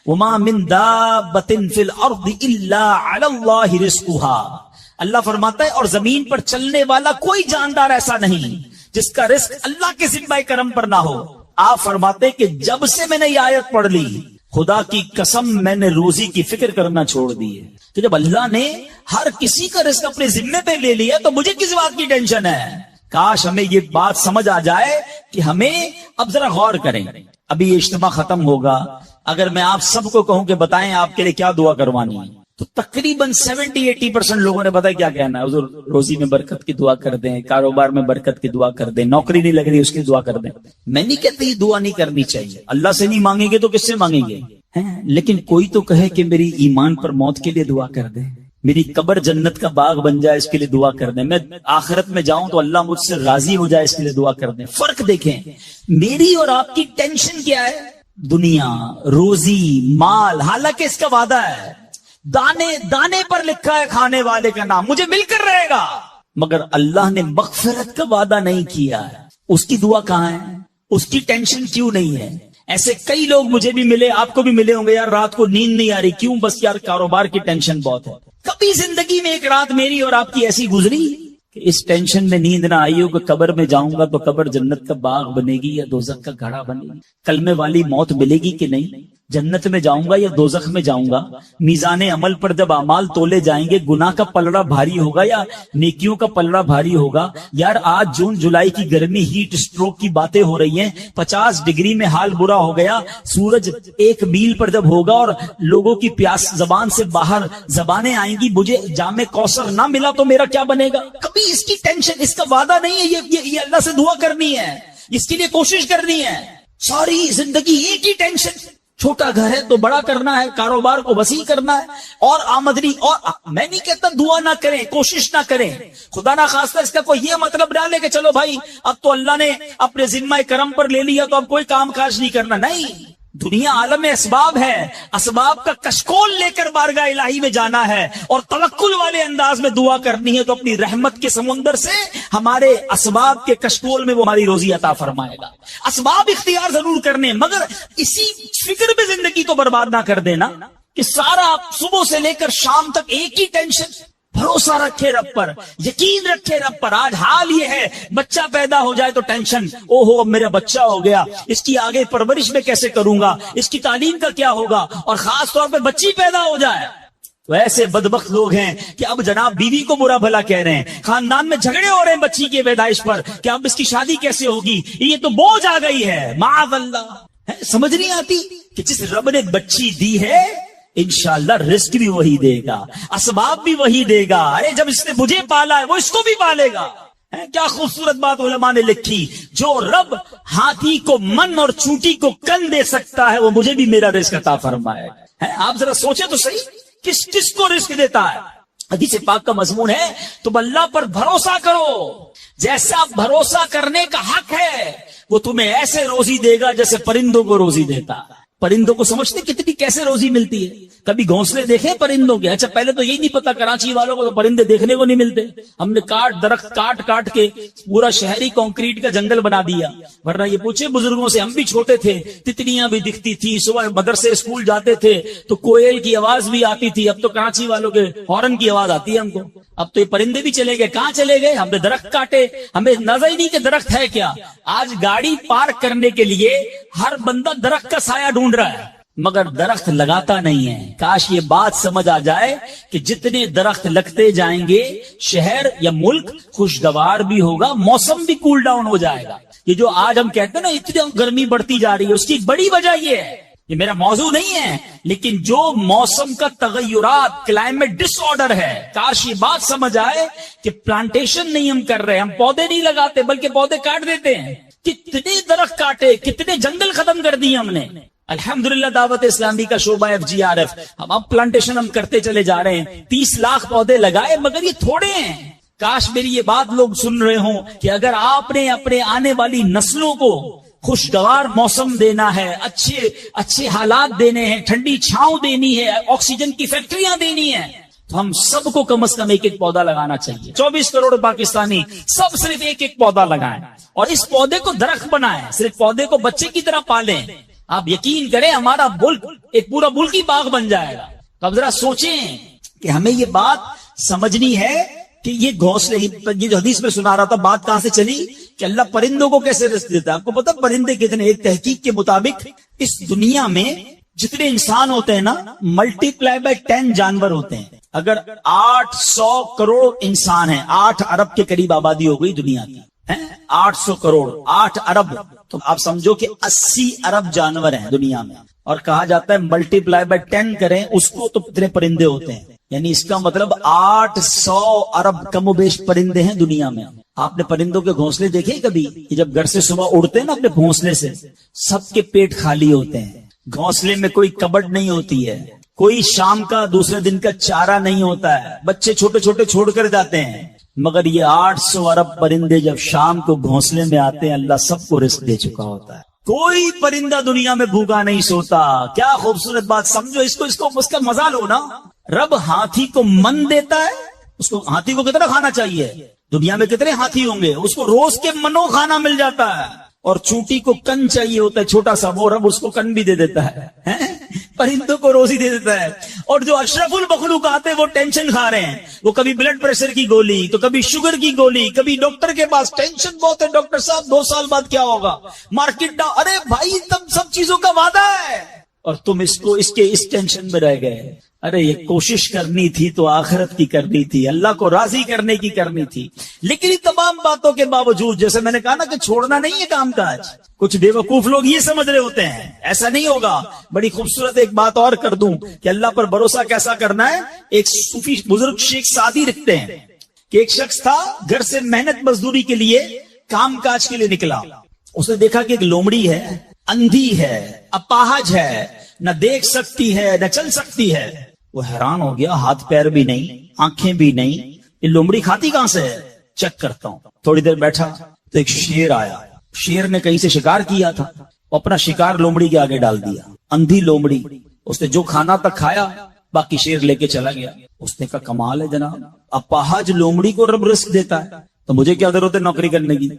وَمَا مِن دَابَّةٍ فِي الْأَرْضِ إِلَّا عَلَى اللَّهِ رِزْقُهَا۔ اللہ فرماتا ہے اور زمین پر چلنے والا کوئی جاندار ایسا نہیں جس کا رزق اللہ کے ذمہ کرم پر نہ ہو۔ آپ فرماتے کہ جب سے میں نے یہ آیت پڑھ لی، خدا کی قسم میں نے روزی کی فکر کرنا چھوڑ دی ہے، کہ جب اللہ نے ہر کسی کا رزق اپنے ذمے پہ لے لیا تو مجھے کس بات کی ٹینشن ہے؟ کاش ہمیں یہ بات سمجھ آ جائے کہ ہمیں اب ذرا غور کریں۔ ابھی یہ اجتماع ختم ہوگا، اگر میں آپ سب کو کہوں کہ بتائیں آپ کے لیے کیا دعا کروانی ہے، تو تقریباً 70-80% لوگوں نے بتایا کیا کہنا ہے، حضور روزی میں برکت کی دعا کر دیں، کاروبار میں برکت کی دعا کر دیں، نوکری نہیں لگ رہی اس کی دعا کر دیں۔ میں نہیں کہتا یہ دعا نہیں کرنی چاہیے، اللہ سے نہیں مانگیں گے تو کس سے مانگیں گے؟ لیکن کوئی تو کہے کہ میری ایمان پر موت کے لیے دعا کر دیں، میری قبر جنت کا باغ بن جائے اس کے لیے دعا کر دیں، میں آخرت میں جاؤں تو اللہ مجھ سے راضی ہو جائے اس کے لیے دعا کر دیں۔ فرق دیکھیں، میری اور آپ کی ٹینشن کیا ہے؟ دنیا، روزی، مال، حالانکہ اس کا وعدہ ہے، دانے دانے پر لکھا ہے کھانے والے کا نام، مجھے مل کر رہے گا، مگر اللہ نے مغفرت کا وعدہ نہیں کیا ہے۔ اس کی دعا کہاں ہے؟ اس کی ٹینشن کیوں نہیں ہے؟ ایسے کئی لوگ مجھے بھی ملے، آپ کو بھی ملے ہوں گے، یار رات کو نیند نہیں آ رہی، کیوں؟ بس یار کاروبار کی ٹینشن بہت ہے۔ کبھی زندگی میں ایک رات میری اور آپ کی ایسی گزری کہ اس ٹینشن میں نیند نہ آئی ہو کہ قبر میں جاؤں گا تو قبر جنت کا باغ بنے گی یا دوزخ کا گھڑا بنے گی، کلمے والی موت ملے گی کہ نہیں، جنت میں جاؤں گا یا دوزخ میں جاؤں گا، میزان عمل پر جب اعمال تولے جائیں گے گناہ کا پلڑا بھاری ہوگا یا نیکیوں کا پلڑا بھاری ہوگا۔ یار آج جون جولائی کی گرمی، ہیٹ اسٹروک کی باتیں ہو رہی ہیں، 50 ڈگری میں حال برا ہو گیا، سورج 1 میل پر جب ہوگا اور لوگوں کی پیاس زبان سے باہر زبانیں آئیں گی، مجھے جام کوثر نہ ملا تو میرا کیا بنے گا؟ کبھی اس کی ٹینشن، اس کا وعدہ نہیں ہے، یہ اللہ سے دعا کرنی ہے، اس کے لیے کوشش کرنی ہے۔ ساری زندگی ایک ہی ٹینشن، چھوٹا گھر ہے تو بڑا کرنا ہے، کاروبار کو وسیع کرنا ہے، اور آمدنی، اور میں نہیں کہتا دعا نہ کریں، کوشش نہ کریں، خدا نہ خواستہ اس کا کوئی یہ مطلب ڈالے کہ چلو بھائی اب تو اللہ نے اپنے ذمہ کرم پر لے لیا تو اب کوئی کام کاج نہیں کرنا. نہیں، دنیا عالم اسباب ہے، اسباب کا کشکول لے کر بارگاہ الہی میں جانا ہے اور توکل والے انداز میں دعا کرنی ہے تو اپنی رحمت کے سمندر سے ہمارے اسباب کے کشکول میں وہ ہماری روزی عطا فرمائے گا. اسباب اختیار ضرور کرنے، مگر اسی فکر میں زندگی تو برباد نہ کر دینا کہ سارا صبح سے لے کر شام تک ایک ہی ٹینشن. بھروسہ رکھے رب پر، یقین رکھے رب پر. آج حال یہ ہے بچہ پیدا ہو جائے تو ٹینشن، او ہو اب میرا بچہ ہو گیا، اس کی آگے پرورش میں کیسے کروں گا، اس کی تعلیم کا کیا ہوگا، اور خاص طور پہ بچی پیدا ہو جائے تو ایسے بدبخت لوگ ہیں کہ اب جناب بیوی کو برا بھلا کہہ رہے ہیں، خاندان میں جھگڑے ہو رہے ہیں بچی کی پیدائش پر کہ اب اس کی شادی کیسے ہوگی، یہ تو بوجھ آ گئی ہے. معاذ اللہ. سمجھ نہیں آتی کہ جس رب نے بچی دی ہے انشاءاللہ رزق بھی وہی دے گا، اسباب بھی وہی دے گا. ارے جب اس نے مجھے پالا ہے وہ اس کو بھی پالے گا. کیا خوبصورت بات علماء نے لکھی، جو رب ہاتھی کو من اور چونٹی کو کن دے سکتا ہے وہ مجھے بھی میرا رزق عطا فرمائے. آپ ذرا سوچیں تو صحیح، کس کس کو رزق دیتا ہے. حدیث پاک کا مضمون ہے تم اللہ پر بھروسہ کرو، جیسا بھروسہ کرنے کا حق ہے وہ تمہیں ایسے روزی دے گا جیسے پرندوں کو روزی دیتا. پرندوں کو سمجھتے کتنی کیسے روزی ملتی ہے؟ کبھی گھونسلے دیکھے پرندوں کے؟ اچھا پہلے تو یہی نہیں پتا کراچی والوں کو تو پرندے دیکھنے کو نہیں ملتے. ہم نے درخت کاٹ کے پورا شہری کنکریٹ کا جنگل بنا دیا. ورنہ یہ پوچھے بزرگوں سے، ہم بھی چھوٹے تھے تتلیاں بھی دکھتی تھی، صبح مدرسے اسکول جاتے تھے تو کوئل کی آواز بھی آتی تھی. اب تو کراچی والوں کے ہارن کی آواز آتی ہے ہم کو. اب تو یہ پرندے بھی چلے گئے. کہاں چلے گئے؟ ہم نے درخت کاٹے، ہمیں نظر ہی نہیں کہ درخت ہے کیا. آج گاڑی پارک کرنے کے لیے ہر بندہ درخت کا سایہ ڈھونڈ رہا ہے مگر درخت لگاتا نہیں ہے. کاش یہ بات سمجھ آ جائے کہ جتنے درخت لگتے جائیں گے شہر یا ملک خوشگوار بھی ہوگا، موسم بھی کول ڈاؤن ہو جائے گا. یہ جو آج ہم کہتے ہیں نا اتنی گرمی بڑھتی جا رہی ہے، اس کی بڑی وجہ یہ ہے، یہ میرا موضوع نہیں ہے، لیکن جو موسم کا تغیرات، کلائمیٹ ڈس آرڈر ہے. کاش یہ بات سمجھ آئے کہ پلانٹیشن نہیں ہم کر رہے، ہم پودے نہیں لگاتے بلکہ پودے کاٹ دیتے ہیں. کتنے درخت کاٹے، کتنے جنگل ختم کر دیے ہم نے. الحمدللہ دعوت اسلامی کا شعبہ FGRF، ہم اب پلانٹیشن ہم کرتے چلے جا رہے ہیں. 30 لاکھ پودے لگائے مگر یہ تھوڑے ہیں. کاش میری یہ بات لوگ سن رہے ہوں کہ اگر آپ نے اپنے آنے والی نسلوں کو خوشگوار موسم دینا ہے، اچھے حالات دینے ہیں، ٹھنڈی چھاؤں دینی ہے، آکسیجن کی فیکٹریاں دینی ہیں، تو ہم سب کو کم از کم ایک پودا لگانا چاہیے. 24 کروڑ پاکستانی سب صرف ایک پودا لگائیں اور اس پودے کو درخت بنائیں. صرف پودے کو بچے کی طرح پالیں. آپ یقین کریں ہمارا ملک ایک پورا ملکی باغ بن جائے گا. تو اب ذرا سوچیں کہ ہمیں یہ بات سمجھنی ہے کہ یہ گھونسلے، یہ جو حدیث میں سنا رہا تھا بات کہاں سے چلی کہ اللہ پرندوں کو کیسے رزق دیتا ہے. آپ کو پتا پرندے کتنے؟ ایک تحقیق کے مطابق اس دنیا میں جتنے انسان ہوتے ہیں نا ملٹی پلائی بائی 10 جانور ہوتے ہیں. اگر 800 کروڑ انسان ہیں، 8 ارب کے قریب آبادی ہو گئی دنیا کی. 800 کروڑ 8 ارب، تو آپ سمجھو کہ 80 ارب جانور ہیں دنیا میں. اور کہا جاتا ہے ملٹی پلائی بائی 10 کریں اس کو تو کتنے پرندے ہوتے ہیں. یعنی اس کا مطلب 800 ارب کم و بیش پرندے ہیں دنیا میں. آپ نے پرندوں کے گھونسلے دیکھے کبھی؟ یہ جب گھر سے صبح اڑتے ہیں نا اپنے گھونسلے سے، سب کے پیٹ خالی ہوتے ہیں. گھونسلے میں کوئی کبڈ نہیں ہوتی ہے، کوئی شام کا دوسرے دن کا چارہ نہیں ہوتا ہے، بچے چھوٹے چھوٹے چھوڑ کر جاتے ہیں. مگر یہ 800 ارب پرندے جب شام کو گھونسلے میں آتے ہیں اللہ سب کو رزق دے چکا ہوتا ہے. کوئی پرندہ دنیا میں بھوکا نہیں سوتا. کیا خوبصورت بات. سمجھو اس کا مزہ لو نا. رب ہاتھی کو من دیتا ہے. اس کو ہاتھی کو کتنا کھانا چاہیے؟ دنیا میں کتنے ہاتھی ہوں گے؟ اس کو روز کے منو کھانا مل جاتا ہے. اور چونٹی کو کن چاہیے ہوتا ہے چھوٹا سا، وہ رب اس کو کن بھی دے دیتا ہے. پرندوں کو روزی دے دیتا ہے. اور جو اشرف المخلوقات ہیں وہ ٹینشن کھا رہے ہیں. وہ کبھی بلڈ پریشر کی گولی، تو کبھی شوگر کی گولی، کبھی ڈاکٹر کے پاس. ٹینشن بہت ہے ڈاکٹر صاحب 2 سال بعد کیا ہوگا، مارکیٹ ڈاؤن. ارے بھائی تم سب چیزوں کا وعدہ ہے اور تم اس ٹینشن میں رہ گئے. ارے یہ کوشش کرنی تھی تو آخرت کی کرنی تھی، اللہ کو راضی کرنے کی کرنی تھی. لیکن ان تمام باتوں کے باوجود جیسے میں نے کہا نا کہ چھوڑنا نہیں ہے کام کاج. کچھ بیوقوف لوگ یہ سمجھ رہے ہوتے ہیں ایسا نہیں ہوگا. بڑی خوبصورت ایک بات اور کر دوں کہ اللہ پر بھروسہ کیسا کرنا ہے. ایک صوفی بزرگ شیخ سعدی لکھتے ہیں کہ ایک شخص تھا گھر سے محنت مزدوری کے لیے کام کاج کے لیے نکلا. اس نے دیکھا کہ ایک لومڑی ہے، اندھی ہے، اپاہج ہے، نہ دیکھ سکتی ہے نہ چل سکتی ہے. وہ حیران ہو گیا, ہاتھ پیر بھی نہیں, آنکھیں بھی نہیں, یہ لومڑی کھاتی کہاں سے ہے؟ چیک کرتا ہوں. تھوڑی دیر بیٹھا تو ایک شیر آیا. شیر نے کہیں سے شکار کیا تھا, وہ اپنا شکار لومڑی کے آگے ڈال دیا. اندھی لومڑی, اس نے جو کھانا تک کھایا باقی شیر لے کے چلا گیا. اس نے کہا کمال ہے جناب, اپاہج لومڑی کو رب رزق دیتا ہے تو مجھے کیا ضرورت ہے نوکری کرنے کی,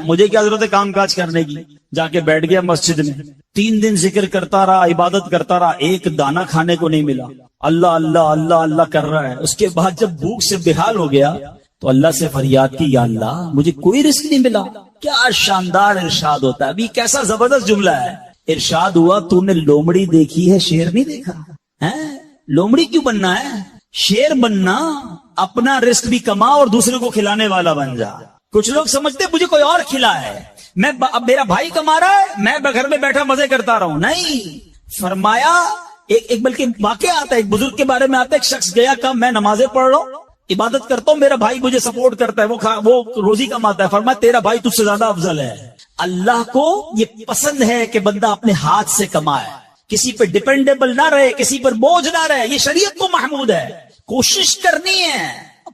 مجھے کیا ضرورت ہے کام کاج کرنے کی. جا کے بیٹھ گیا مسجد میں, 3 دن ذکر کرتا رہا, عبادت کرتا رہا, ایک دانہ کھانے کو نہیں ملا. اللہ اللہ اللہ اللہ کر رہا ہے. اس کے بعد جب بھوک سے بحال ہو گیا تو اللہ سے فریاد کی, یا اللہ مجھے کوئی رزق نہیں ملا. کیا شاندار ارشاد ہوتا ہے, ابھی کیسا زبردست جملہ ہے. ارشاد ہوا تو نے لومڑی دیکھی ہے, شیر نہیں دیکھا ہے. لومڑی کیوں بننا ہے, شیر بننا, اپنا رزق بھی کما اور دوسرے کو کھلانے والا بن جا. کچھ لوگ سمجھتے مجھے کوئی اور کھلا ہے, میں اب میرا بھائی کما رہا ہے, میں گھر میں بیٹھا مزے کرتا رہا ہوں. نہیں, فرمایا ایک بلکہ واقعہ آتا ہے, ایک بزرگ کے بارے میں آتا ہے. ایک شخص گیا, کہا میں نمازیں پڑھ رہا ہوں, عبادت کرتا ہوں, میرا بھائی مجھے سپورٹ کرتا ہے, وہ روزی کماتا ہے. فرمایا تیرا بھائی تجھ سے زیادہ افضل ہے. اللہ کو یہ پسند ہے کہ بندہ اپنے ہاتھ سے کمائے, کسی پہ ڈیپینڈیبل نہ رہے, کسی پر بوجھ نہ رہے. یہ شریعت کو محمود ہے. کوشش کرنی ہے,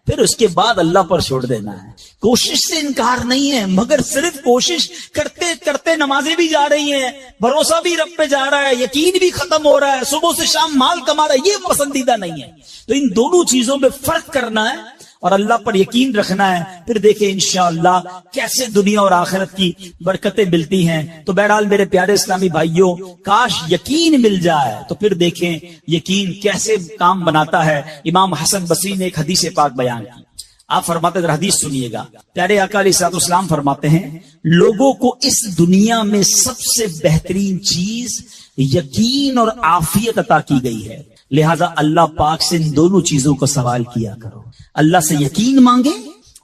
پھر اس کے بعد اللہ پر چھوڑ دینا ہے. کوشش سے انکار نہیں ہے, مگر صرف کوشش کرتے کرتے نمازیں بھی جا رہی ہیں, بھروسہ بھی رب پہ جا رہا ہے, یقین بھی ختم ہو رہا ہے, صبح سے شام مال کما رہا ہے, یہ پسندیدہ نہیں ہے. تو ان دونوں چیزوں میں فرق کرنا ہے اور اللہ پر یقین رکھنا ہے. پھر دیکھیں انشاءاللہ کیسے دنیا اور آخرت کی برکتیں ملتی ہیں. تو بہرحال میرے پیارے اسلامی بھائیوں, کاش یقین مل جائے تو پھر دیکھیں یقین کیسے کام بناتا ہے. امام حسن بصری نے ایک حدیث پاک بیان کی. آپ فرماتے ہیں, حدیث سنیے گا. پیارے آقا علیہ الصلوۃ والسلام فرماتے ہیں, لوگوں کو اس دنیا میں سب سے بہترین چیز یقین اور عافیت عطا کی گئی ہے. لہذا اللہ پاک سے ان دونوں چیزوں کا سوال کیا کرو. اللہ سے یقین مانگے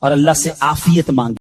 اور اللہ سے عافیت مانگے.